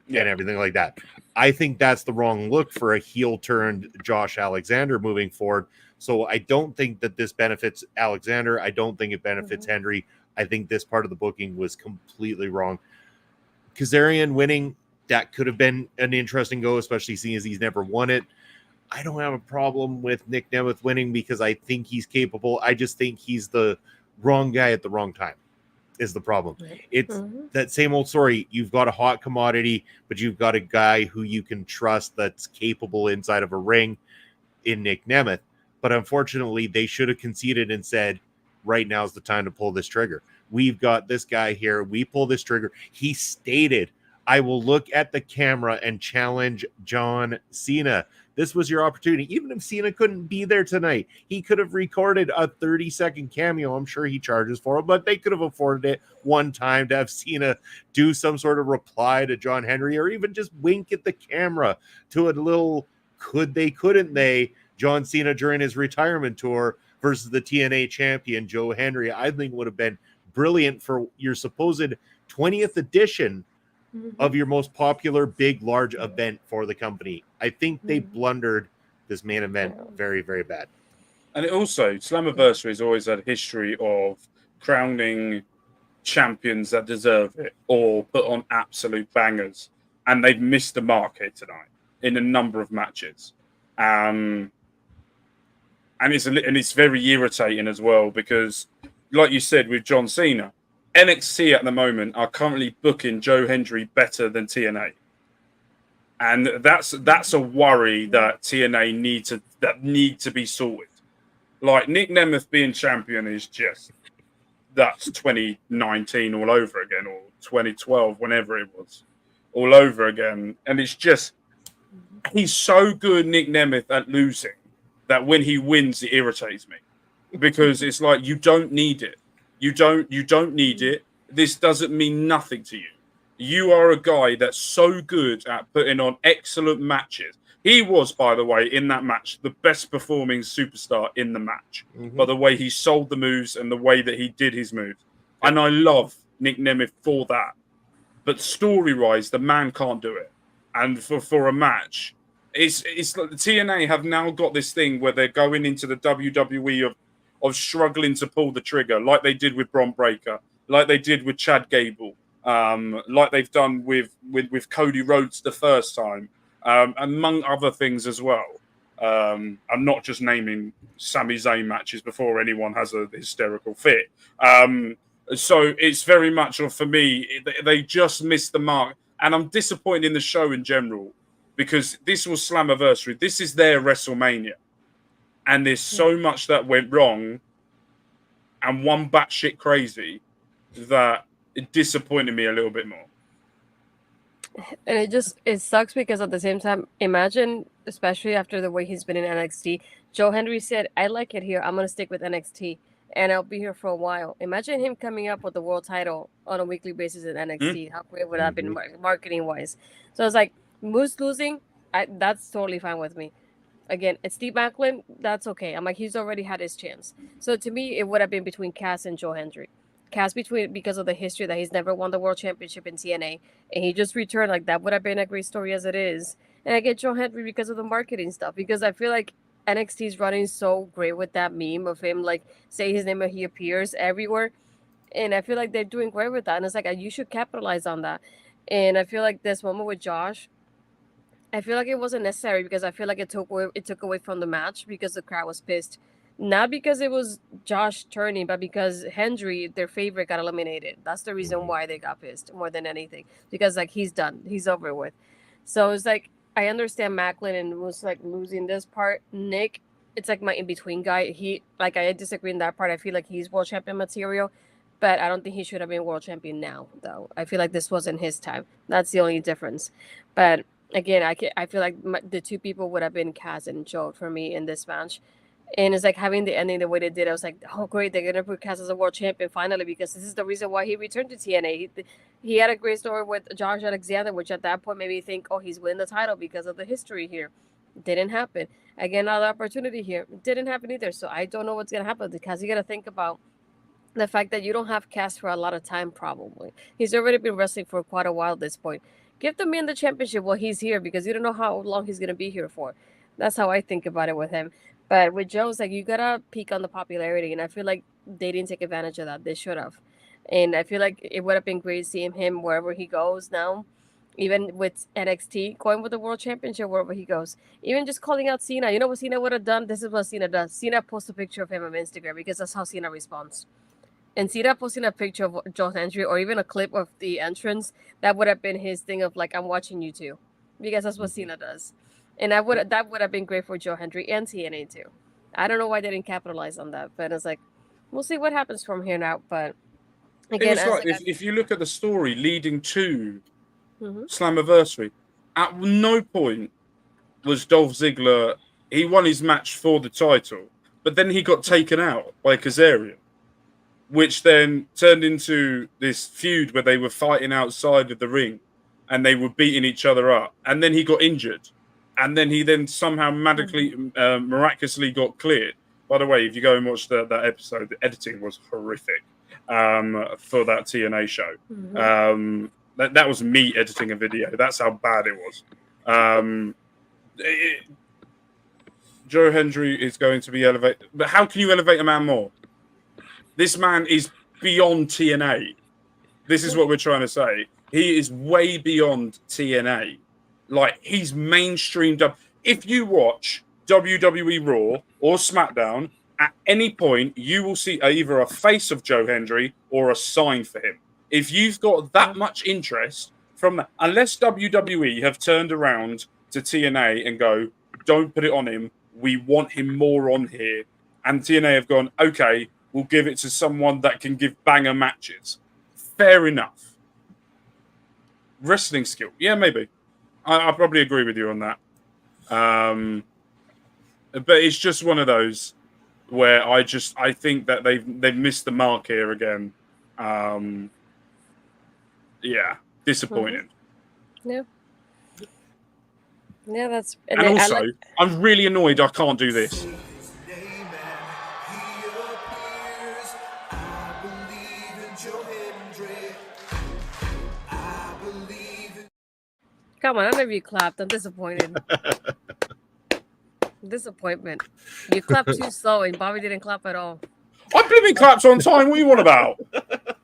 and everything like that. I think that's the wrong look for a heel turned Josh Alexander moving forward. So I don't think that this benefits Alexander. I don't think it benefits Hendry. I think this part of the booking was completely wrong. Kazarian winning, that could have been an interesting go, especially seeing as he's never won it. I don't have a problem with Nick Nemeth winning because I think he's capable. I just think he's the wrong guy at the wrong time is the problem. It's that same old story. You've got a hot commodity, but you've got a guy who you can trust that's capable inside of a ring in Nick Nemeth. But unfortunately, they should have conceded and said, right now's the time to pull this trigger. We've got this guy here. We pull this trigger. He stated, I will look at the camera and challenge John Cena. This was your opportunity. Even if Cena couldn't be there tonight, he could have recorded a 30-second cameo. I'm sure he charges for it, but they could have afforded it one time to have Cena do some sort of reply to John Hendry, or even just wink at the camera to a little could they, couldn't they, John Cena during his retirement tour versus the TNA champion, Joe Hendry, I think would have been brilliant for your supposed 20th edition of your most popular, big, large event for the company. I think they blundered this main event very, very bad.
And it also, Slammiversary has always had a history of crowning champions that deserve it or put on absolute bangers. And they've missed the mark here tonight in a number of matches. And it's very irritating as well because, like you said, with John Cena, NXT at the moment are currently booking Joe Hendry better than TNA. And that's a worry that TNA need to be sorted. Like Nick Nemeth being champion is just, that's 2019 all over again, or 2012, whenever it was, all over again. And it's just, he's so good, Nick Nemeth, at losing that when he wins, it irritates me because it's like, you don't need it. You don't need it. This doesn't mean nothing to you. You are a guy that's so good at putting on excellent matches. He was, by the way, in that match, the best performing superstar in the match. By the way he sold the moves and the way that he did his moves. And I love Nick Nemeth for that. But story-wise, the man can't do it. And for a match, it's like the TNA have now got this thing where they're going into the WWE of struggling to pull the trigger, like they did with Bron Breakker, like they did with Chad Gable, like they've done with Cody Rhodes the first time. Among other things as well. I'm not just naming Sami Zayn matches before anyone has a hysterical fit. So it's very much, for me, they just missed the mark. And I'm disappointed in the show in general because this was Slammiversary. This is their WrestleMania. And there's so much that went wrong and one batshit crazy that it disappointed me a little bit more.
And it sucks because at the same time, imagine, especially after the way he's been in NXT, Joe Hendry said, I like it here. I'm going to stick with NXT and I'll be here for a while. Imagine him coming up with the world title on a weekly basis in NXT. How great would that have been marketing wise? So it's like, Moose losing, that's totally fine with me. Again, it's Steve Maclin, that's okay. I'm like, he's already had his chance. So to me, it would have been between Cass and Joe Hendry. Cass because of the history that he's never won the world championship in TNA, and he just returned. Like, that would have been a great story as it is. And I get Joe Hendry because of the marketing stuff, because I feel like NXT is running so great with that meme of him, like, say his name and he appears everywhere. And I feel like they're doing great with that. And it's like, you should capitalize on that. And I feel like this moment with Josh, I feel like it wasn't necessary because I feel like it took away from the match because the crowd was pissed. Not because it was Josh turning, but because Hendry, their favorite, got eliminated. That's the reason why they got pissed more than anything. Because, like, he's done. He's over with. So it's like, I understand Maclin and was, like, losing this part. Nick, it's like my in-between guy. I disagree in that part. I feel like he's world champion material. But I don't think he should have been world champion now, though. I feel like this wasn't his time. That's the only difference. But, again, I feel like the two people would have been Kaz and Joe for me in this match. And it's like having the ending the way they did. I was like, oh, great. They're going to put Cass as a world champion finally because this is the reason why he returned to TNA. He had a great story with Josh Alexander, which at that point made me think, oh, he's winning the title because of the history here. Didn't happen. Again, another opportunity here. Didn't happen either. So I don't know what's going to happen because you got to think about the fact that you don't have Cass for a lot of time, probably. He's already been wrestling for quite a while at this point. Give the man the championship while he's here because you don't know how long he's going to be here for. That's how I think about it with him. But with Joe, it's like, you got to peak on the popularity. And I feel like they didn't take advantage of that. They should have. And I feel like it would have been great seeing him wherever he goes now. Even with NXT, going with the World Championship wherever he goes. Even just calling out Cena. You know what Cena would have done? This is what Cena does. Cena posts a picture of him on Instagram because that's how Cena responds. And Cena posting a picture of Joe Hendry or even a clip of the entrance, that would have been his thing of like, I'm watching you too. Because that's what Cena does. And that would have been great for Joe Hendry and TNA too. I don't know why they didn't capitalize on that, but it's like, we'll see what happens from here now. But again,
if you look at the story leading to Slammiversary, at no point was Dolph Ziggler. He won his match for the title, but then he got taken out by Kazarian, which then turned into this feud where they were fighting outside of the ring, and they were beating each other up. And then he got injured. And then he somehow miraculously got cleared. By the way, if you go and watch that episode, the editing was horrific for that TNA show.
Mhm.
That was me editing a video. That's how bad it was. Joe Hendry is going to be elevated. But how can you elevate a man more? This man is beyond TNA. This is what we're trying to say. He is way beyond TNA. Like, he's mainstreamed up. If you watch WWE Raw or SmackDown, at any point, you will see either a face of Joe Hendry or a sign for him. If you've got that much interest from that, unless WWE have turned around to TNA and go, don't put it on him, we want him more on here. And TNA have gone, okay, we'll give it to someone that can give banger matches. Fair enough. Wrestling skill. Yeah, maybe. I probably agree with you on that. But it's just one of those where I think that they've missed the mark here again. Yeah, disappointing.
Yeah. Yeah, that's...
And also, I'm really annoyed I can't do this.
Come on, none of you clapped. I'm disappointed. Disappointment. You clapped too slow, and Bobby didn't clap at all.
I believe claps on time. What are you on about?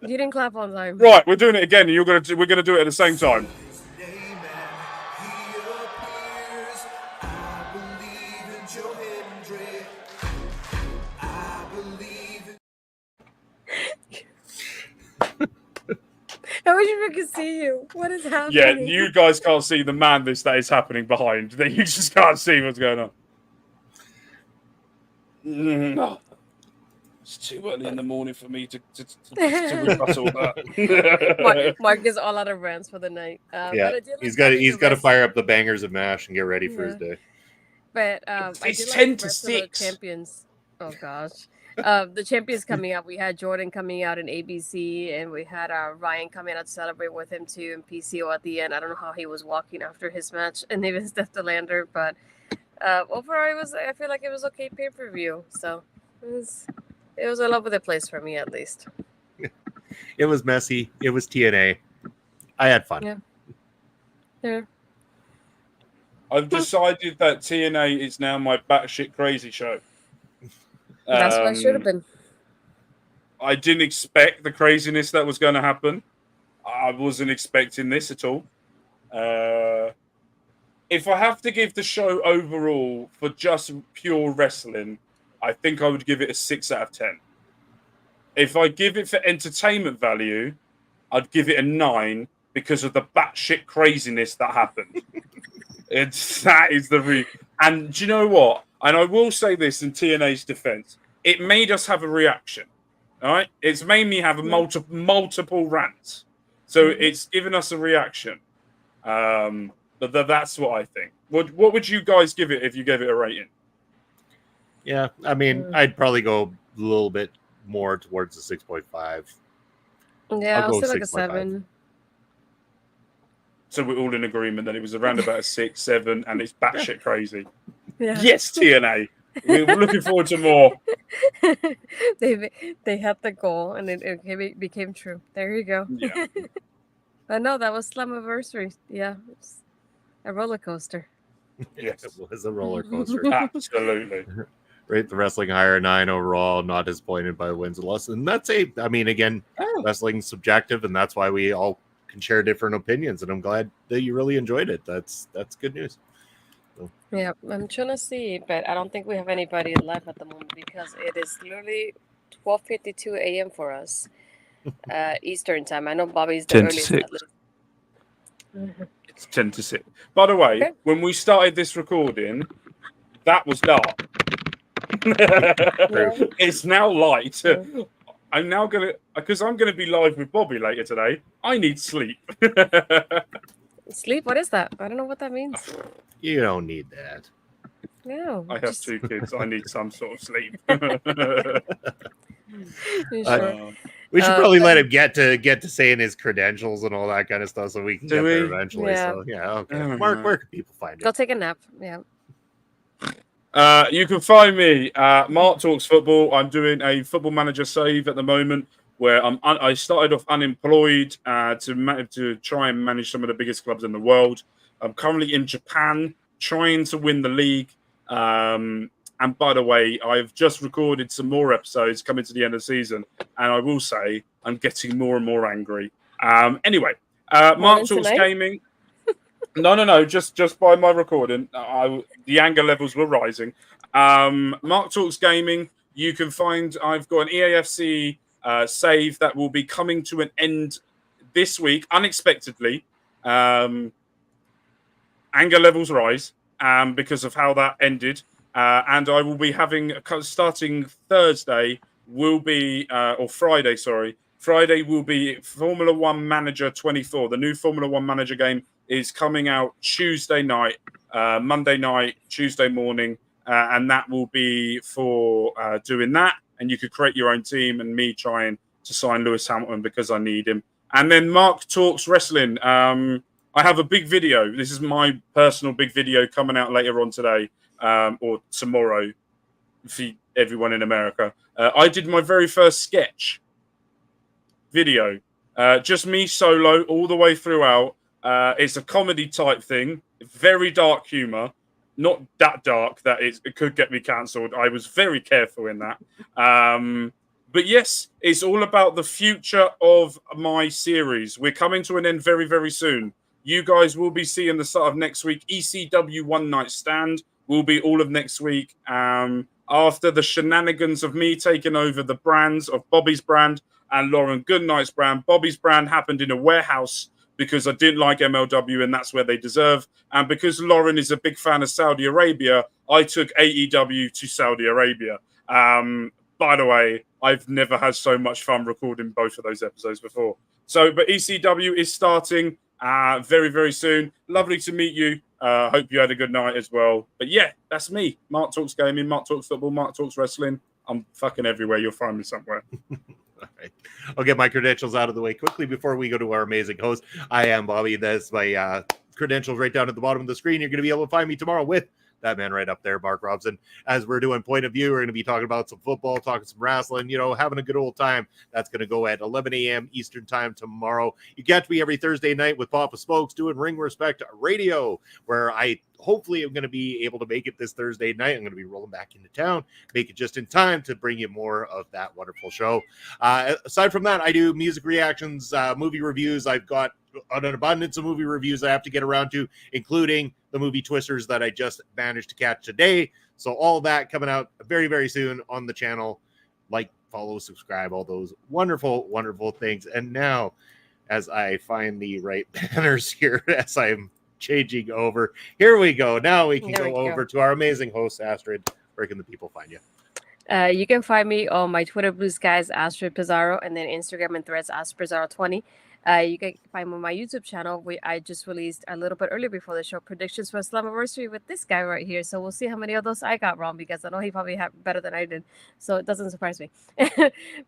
You didn't clap on time.
Right, we're doing it again. And we're gonna do it at the same time.
I wish we could see you. What is happening?
Yeah, you guys can't see the madness that is happening behind. You just can't see what's going on. It's too early in the morning for me to rebuttal that.
Mark is all out of rants for the night.
Yeah, he's got to fire up the bangers of MASH and get ready for his day.
But
it's 10 to 6.
Champions. Oh gosh. The champions coming out. We had Jordynne coming out in ABC, and we had Ryan coming out to celebrate with him too, and PCO at the end. I don't know how he was walking after his match, and even Steph DeLander, but overall, I feel like it was okay pay-per-view. So it was all over the place for me, at least.
It was messy. It was TNA. I had fun.
Yeah.
I've decided that TNA is now my batshit crazy show.
That's what it should have been.
I didn't expect the craziness that was going to happen. I wasn't expecting this at all. If I have to give the show overall for just pure wrestling, I think I would give it a 6 out of 10. If I give it for entertainment value, I'd give it a 9 because of the batshit craziness that happened. That is the and do you know what? And I will say this in TNA's defense. It made us have a reaction. All right? It's made me have multiple rants. So it's given us a reaction. But that's what I think. What would you guys give it if you gave it a rating?
Yeah, I mean, I'd probably go a little bit more towards the 6.5.
Yeah, I'll say like a 7.
So we're all in agreement that it was around about a 6, 7, and it's batshit crazy.
Yeah.
Yes, TNA. We're looking forward to more.
They had the goal, and it became true. There you go.
Yeah.
But no, that was Slammiversary. Yeah, it's a roller coaster.
Yes,
it was a roller coaster.
Absolutely.
Rate the wrestling higher, 9 overall. Not disappointed by the wins and losses. And that's I mean, again, wrestling's subjective, and that's why we all can share different opinions. And I'm glad that you really enjoyed it. That's good news. So.
Yeah, I'm trying to see, but I don't think we have anybody live at the moment because it is literally 12:52 a.m. for us, Eastern time. I know Bobby's the earliest.
It's 10 to 6. By the way, when we started this recording, that was dark. It's now light. I'm now because I'm gonna be live with Bobby later today. I need sleep.
Sleep? What is that? I don't know what that means.
You don't need that.
No.
I have 2 kids. I need some sort of sleep.
Sure.
We should probably let him get to saying his credentials and all that kind of stuff, so we can get there eventually.
Yeah.
So yeah, okay. Mark, where can people find you?
Go take a nap. Yeah.
You can find me Mark Talks Football. I'm doing a Football Manager save at the moment where I started off unemployed to try and manage some of the biggest clubs in the world. I'm currently in Japan trying to win the league. And by the way, I've just recorded some more episodes coming to the end of the season. And I will say I'm getting more and more angry. Anyway, Mark Talks Gaming. No. Just by my recording, the anger levels were rising. Mark Talks Gaming. You can find I've got an EAFC save that will be coming to an end this week unexpectedly. Anger levels rise because of how that ended, and I will be having starting Thursday will be or Friday. Sorry, Friday will be Formula One Manager 24. The new Formula One Manager game is coming out Tuesday night, Monday night, Tuesday morning, and that will be for doing that. And you could create your own team, and me trying to sign Lewis Hamilton because I need him. And then Mark Talks Wrestling. I have a big video. This is my personal big video coming out later on today or tomorrow for everyone in America. I did my very first sketch video, just me solo all the way throughout. It's a comedy type thing, very dark humor, not that dark that it could get me cancelled. I was very careful in that. But yes, it's all about the future of my series. We're coming to an end very, very soon. You guys will be seeing the start of next week. ECW One Night Stand will be all of next week. After the shenanigans of me taking over the brands of Bobby's brand and Lauren Goodnight's brand. Bobby's brand happened in a warehouse because I didn't like MLW and that's where they deserve. And because Lauren is a big fan of Saudi Arabia, I took AEW to Saudi Arabia. By the way, I've never had so much fun recording both of those episodes before. But ECW is starting very, very soon. Lovely to meet you. Hope you had a good night as well. But yeah, that's me. Mark Talks Gaming, Mark Talks Football, Mark Talks Wrestling. I'm fucking everywhere. You'll find me somewhere.
All right. I'll get my credentials out of the way quickly before we go to our amazing host. I am Bobby. That's my credentials right down at the bottom of the screen. You're going to be able to find me tomorrow with that man right up there, Mark Robson. As we're doing Point of View, we're going to be talking about some football, talking some wrestling, having a good old time. That's going to go at 11 a.m. Eastern time tomorrow. You catch me every Thursday night with Papa Spokes doing Ring Respect Radio, where I hopefully am going to be able to make it this Thursday night. I'm going to be rolling back into town, make it just in time to bring you more of that wonderful show. Aside from that, I do music reactions, movie reviews. I've got an abundance of movie reviews I have to get around to, including the movie Twisters that I just managed to catch today. So all that coming out very, very soon on the channel. Like, follow, subscribe, all those wonderful, wonderful things. And now, as I find the right banners here, as I'm changing over, here we go. Now we can go over to our amazing host, Astrid. Where can the people find you?
You can find me on my Twitter blue skies, Astrid Pizarro, and then Instagram and Threads, Astrid Pizarro 20. You can find me on my YouTube channel. I just released a little bit earlier before the show predictions for Slammiversary with this guy right here. So we'll see how many of those I got wrong because I know he probably had better than I did. So it doesn't surprise me.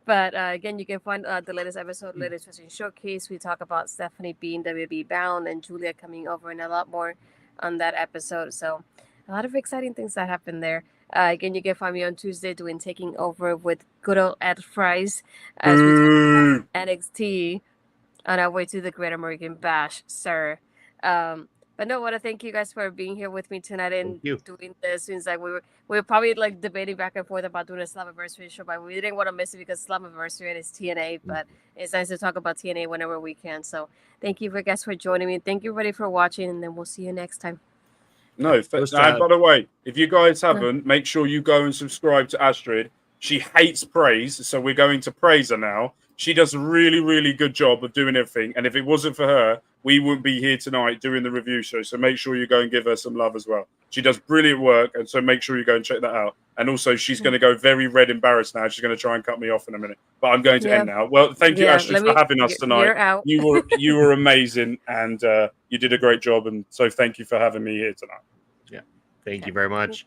But again, you can find the latest episode, latest Wrestling Showcase. We talk about Stephanie being WWE bound and Julia coming over and a lot more on that episode. So a lot of exciting things that happen there. Again, you can find me on Tuesday doing Taking Over with good old Ed Fries as we talk about NXT on our way to the Great American Bash, sir. But no, I want to thank you guys for being here with me tonight and doing this. Seems like we were probably like debating back and forth about doing a Slammiversary show, but we didn't want to miss it because Slammiversary and it's TNA. But it's nice to talk about TNA whenever we can. So thank you guys for joining me. Thank you everybody for watching, and then we'll see you next time.
No, by the way, if you guys haven't, make sure you go and subscribe to Astrid. She hates praise, so we're going to praise her now. She does a really, really good job of doing everything. And if it wasn't for her, we wouldn't be here tonight doing the review show. So make sure you go and give her some love as well. She does brilliant work. And so make sure you go and check that out. And also, she's going to go very red embarrassed now. She's going to try and cut me off in a minute. But I'm going to end now. Well, thank you, Ashley, for having us tonight. You were amazing. And you did a great job. And so thank you for having me here tonight.
Yeah. Thank you very much.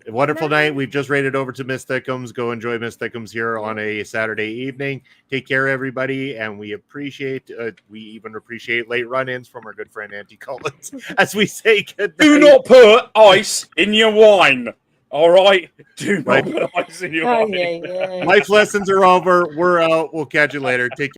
A wonderful night. We've just raided over to Miss Thickums. Go enjoy Miss Thickums here on a Saturday evening. Take care, everybody, and we even appreciate late run-ins from our good friend Auntie Collins as we say goodnight.
Do not put ice in your wine. All right. Do not
Right.
put ice in your
Oh,
eye.
yeah.
Life lessons are over. We're out. We'll catch you later. Take care.